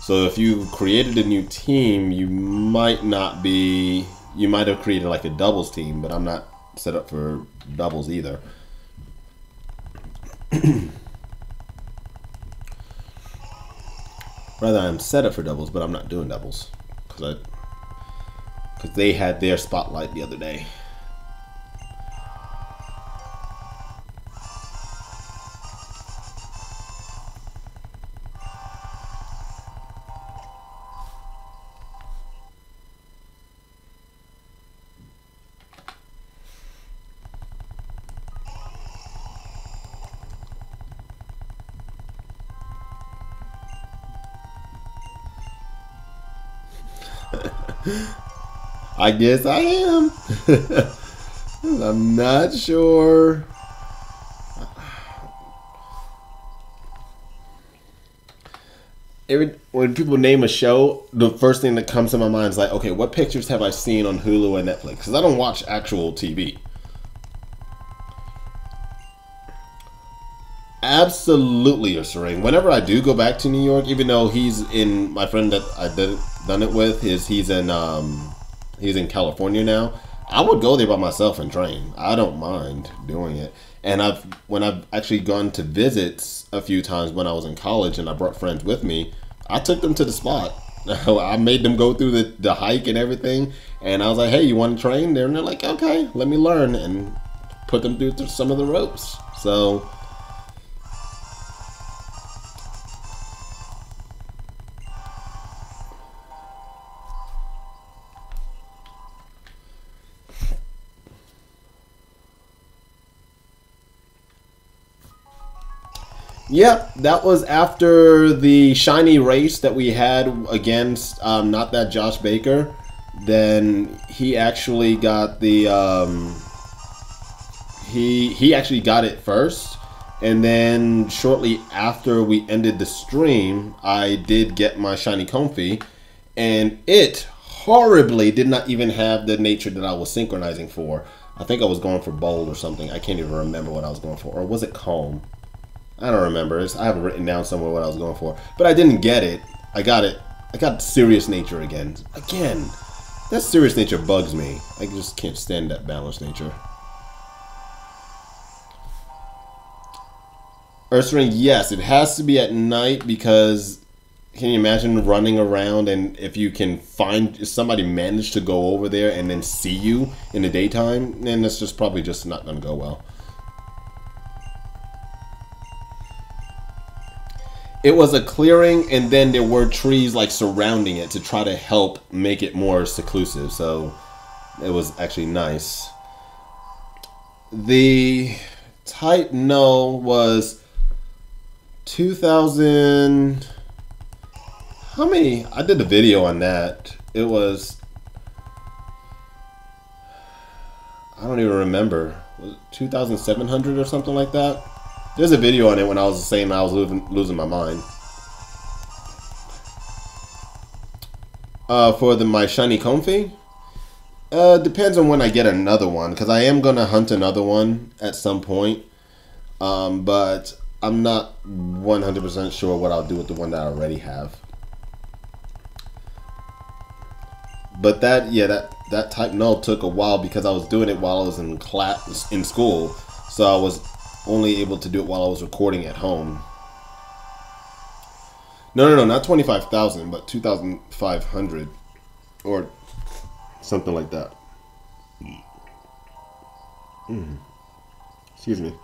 So if you created a new team, you might have created like a doubles team, but I'm not set up for doubles either. Rather, I'm set up for doubles, but I'm not doing doubles because they had their spotlight the other day. I guess I am. I'm not sure. When people name a show, the first thing that comes to my mind is like, okay, what pictures have I seen on Hulu and Netflix? Because I don't watch actual TV. Absolutely, Ursering. Whenever I do go back to New York, even though my friend that I done it with, he's in California now. I would go there by myself and train. I don't mind doing it. And when I've actually gone to visits a few times when I was in college and I brought friends with me, I took them to the spot. I made them go through the hike and everything. And I was like, hey, you want to train there? And they're like, okay, let me learn. And put them through some of the ropes. So... Yep, that was after the shiny race that we had against not that Josh Baker. Then he actually got the he actually got it first, and then shortly after we ended the stream, I did get my shiny Comfy, and it horribly did not even have the nature that I was synchronizing for. I think I was going for bold or something. I can't even remember what I was going for, or was it calm? I don't remember. I have it written down somewhere what I was going for. But I didn't get it. I got it. I got serious nature again. Again. That serious nature bugs me. I just can't stand that balanced nature. Ursaring, yes, it has to be at night because can you imagine running around and if you can find somebody managed to go over there and then see you in the daytime, then that's just probably just not going to go well. It was a clearing, and then there were trees like surrounding it to try to help make it more seclusive. So it was actually nice. The type null was 2,000. How many? I did a video on that. It was, I don't even remember. Was it 2,700 or something like that? There's a video on it when I was saying I was losing my mind. For my shiny Comfy, depends on when I get another one, because I am gonna hunt another one at some point. But I'm not 100% sure what I'll do with the one that I already have. But that type null took a while because I was doing it while I was in school, so I was only able to do it while I was recording at home. No, not 25,000, but 2,500 or something like that. Excuse me.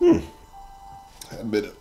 A bit of.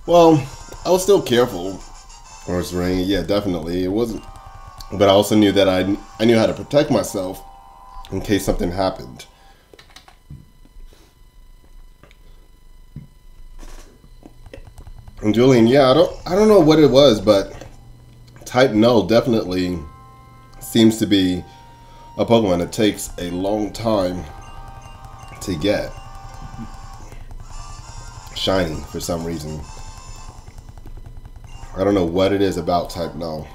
Well, I was still careful. Ursering, yeah, definitely. It wasn't. But I also knew that I knew how to protect myself in case something happened. And Julian, yeah, I don't know what it was, but type null definitely seems to be a Pokemon that takes a long time to get shiny for some reason. I don't know what it is about type null.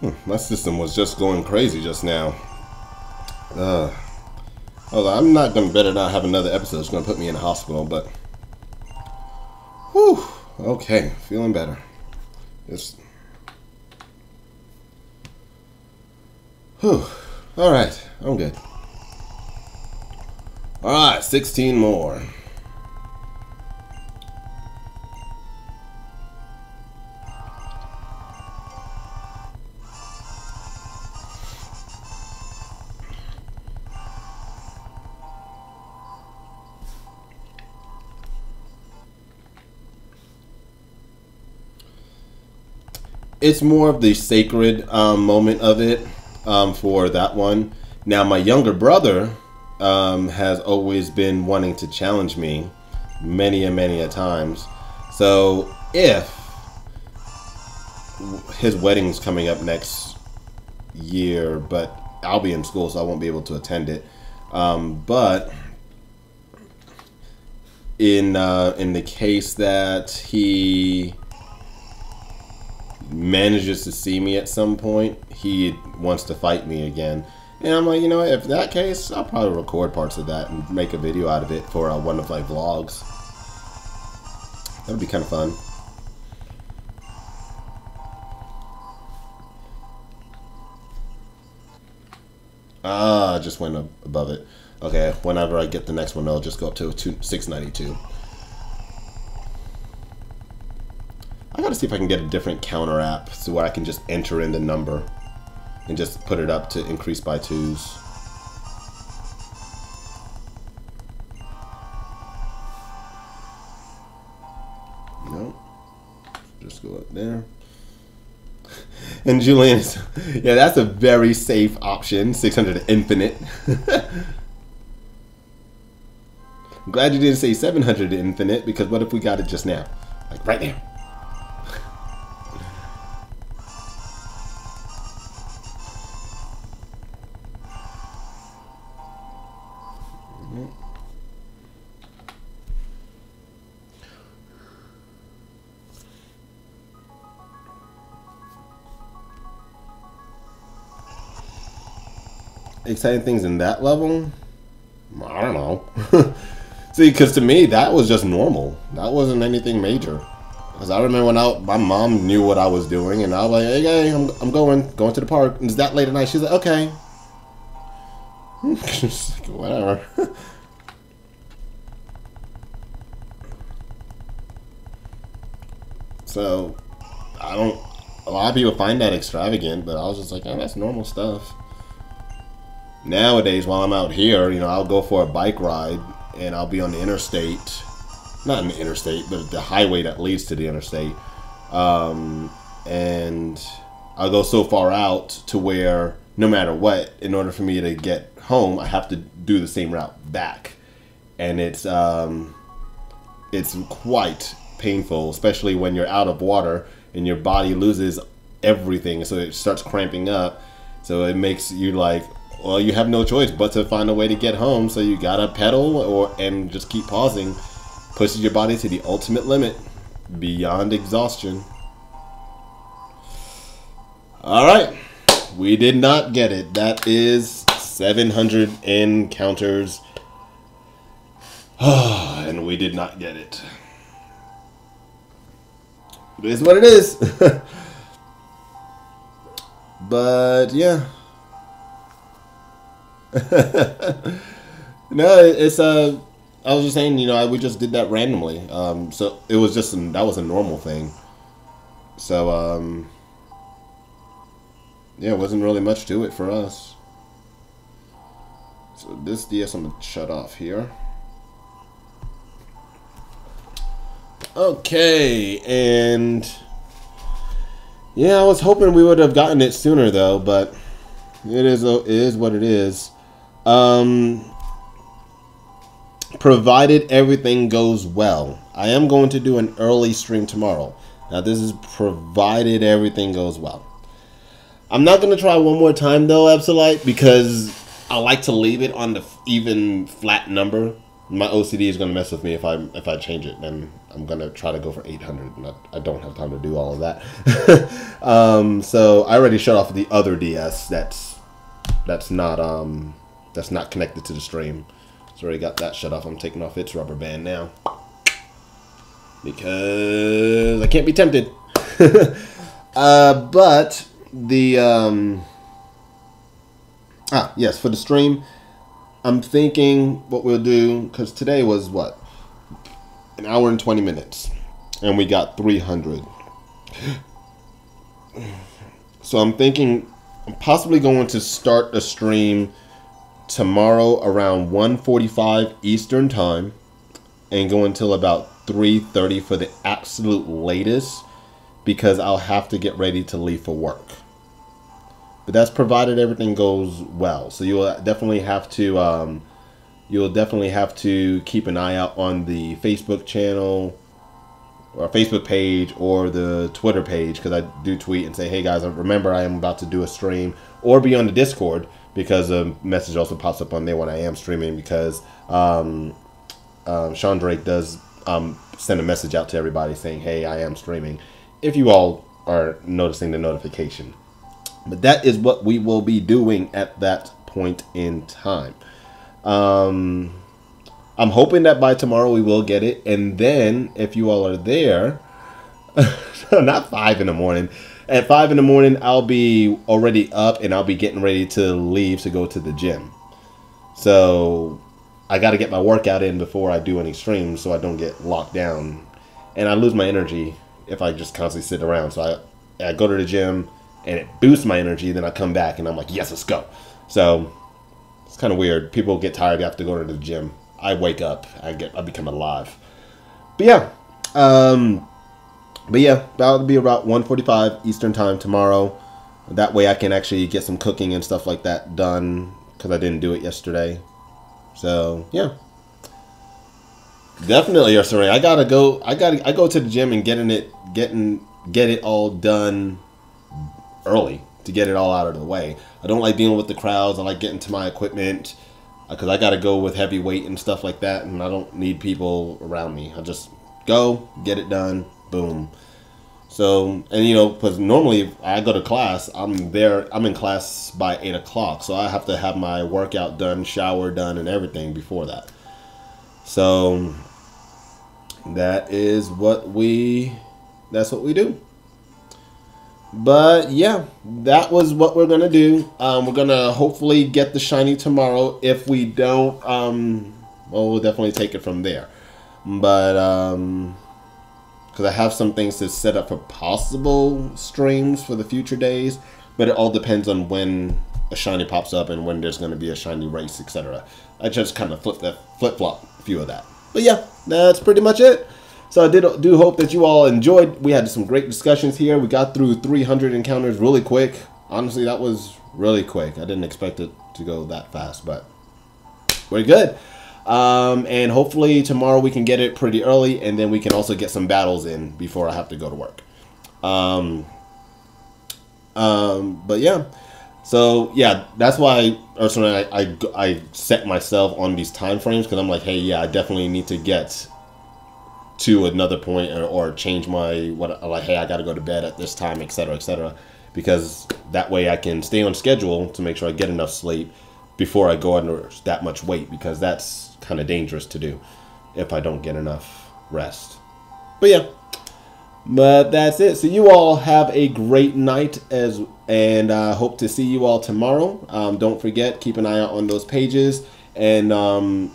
My system was just going crazy just now. I'm not gonna better not have another episode. It's gonna put me in the hospital, but whew, okay, feeling better. Just whew. All right, I'm good. All right, 16 more. It's more of the sacred moment of it for that one. Now, my younger brother has always been wanting to challenge me many and many a times. So if his wedding's coming up next year, but I'll be in school, so I won't be able to attend it. But in the case that he manages to see me at some point, he wants to fight me again. And I'm like, you know what, if that case, I'll probably record parts of that and make a video out of it for one of my vlogs. That would be kind of fun. I just went above it. Okay, whenever I get the next one, I'll just go up to 692. I gotta see if I can get a different counter app so where I can just enter in the number and just put it up to increase by 2s. No, just go up there. And Julian, yeah, that's a very safe option. 600 infinite. I'm glad you didn't say 700 infinite, because what if we got it just now, like right there? Exciting things in that level? I don't know. See, because to me, that was just normal. That wasn't anything major. Because I remember when my mom knew what I was doing, and I was like, hey, I'm going to the park. And it's that late at night. She's like, okay. Whatever. So, a lot of people find that extravagant, but I was just like, oh, that's normal stuff. Nowadays, while I'm out here, you know, I'll go for a bike ride, and I'll be on the interstate. Not in the interstate, but the highway that leads to the interstate. And I'll go so far out to where, no matter what, in order for me to get home, I have to do the same route back. And it's quite painful, especially when you're out of water and your body loses everything, so it starts cramping up. So it makes you like, well, you have no choice but to find a way to get home, so you gotta pedal and just keep pausing. Pushes your body to the ultimate limit, beyond exhaustion. Alright, we did not get it. That is 700 encounters. And we did not get it. It is what it is. But yeah. No, it's I was just saying, you know, we just did that randomly. So it was just that was a normal thing. So yeah, it wasn't really much to it for us. So this DS I'm gonna shut off here. Okay, and yeah, I was hoping we would have gotten it sooner though, but it is what it is. Provided everything goes well, I am going to do an early stream tomorrow. Now this is provided everything goes well. I'm not going to try one more time though, Absolite, because I like to leave it on the even flat number. my OCD is gonna mess with me if I change it. Then I'm gonna try to go for 800. I don't have time to do all of that. So I already shut off the other DS. That's not connected to the stream. So I already got that shut off. I'm taking off its rubber band now because I can't be tempted. But the yes, for the stream, I'm thinking what we'll do, because today was what, an hour and 20 minutes, and we got 300. So I'm thinking I'm possibly going to start a stream tomorrow around 1:45 Eastern time and go until about 3:30 for the absolute latest, because I'll have to get ready to leave for work. But that's provided everything goes well. So you'll definitely have to keep an eye out on the Facebook channel or Facebook page or the Twitter page, because I do tweet and say, hey guys, remember I am about to do a stream, or be on the Discord, because a message also pops up on there when I am streaming, because Sean Drake does send a message out to everybody saying, hey, I am streaming, if you all are noticing the notification. But that is what we will be doing at that point in time. I'm hoping that by tomorrow we will get it. And then if you all are there, not 5 in the morning. At 5 in the morning, I'll be already up and I'll be getting ready to leave to go to the gym. So I got to get my workout in before I do any streams, so I don't get locked down. And I lose my energy if I just constantly sit around. So I go to the gym and it boosts my energy. Then I come back and I'm like, yes, let's go. So it's kind of weird. People get tired after going to the gym. I wake up. I become alive. But yeah. That'll be about 1:45 Eastern time tomorrow. That way I can actually get some cooking and stuff like that done, because I didn't do it yesterday. So yeah. Definitely, Ursula. I go to the gym and get it all done early to get it all out of the way. I don't like dealing with the crowds. I like getting to my equipment, because I got to go with heavy weight and stuff like that, and I don't need people around me. I just go, get it done, boom. So, and because normally if I go to class, I'm in class by 8 o'clock, so I have to have my workout done, shower done, and everything before that. So that's what we do. But yeah, that was what we're gonna do. We're gonna hopefully get the shiny tomorrow. If we don't, we'll definitely take it from there. But because I have some things to set up for possible streams for the future days, but it all depends on when a shiny pops up and when there's gonna be a shiny race, etc. I just kind of flip flop a few of that. But yeah, that's pretty much it. So I do hope that you all enjoyed. We had some great discussions here. We got through 300 encounters really quick. Honestly, that was really quick. I didn't expect it to go that fast, but we're good. And hopefully tomorrow we can get it pretty early, and then we can also get some battles in before I have to go to work. But yeah. So yeah, that's why personally I set myself on these time frames, because I'm like, hey, yeah, I definitely need to get to another point, or change my hey, I got to go to bed at this time, etc., because that way I can stay on schedule to make sure I get enough sleep before I go under that much weight, because that's kind of dangerous to do if I don't get enough rest. But yeah, but that's it. So you all have a great night, and hope to see you all tomorrow. Don't forget, keep an eye out on those pages, and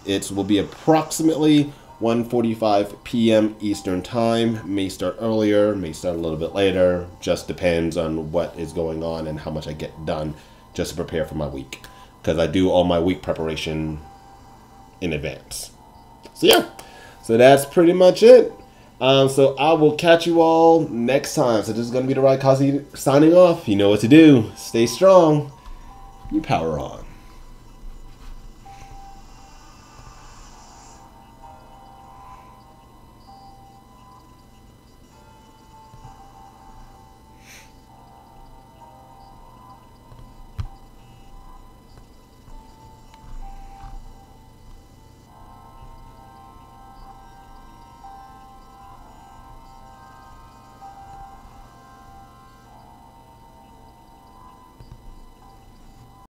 it will be approximately 1:45 p.m. Eastern time. May start earlier, may start a little bit later. Just depends on what is going on and how much I get done, just to prepare for my week, because I do all my week preparation in advance. So yeah, so that's pretty much it. So I will catch you all next time. So this is going to be the Right Kazi signing off. You know what to do. Stay strong. You power on.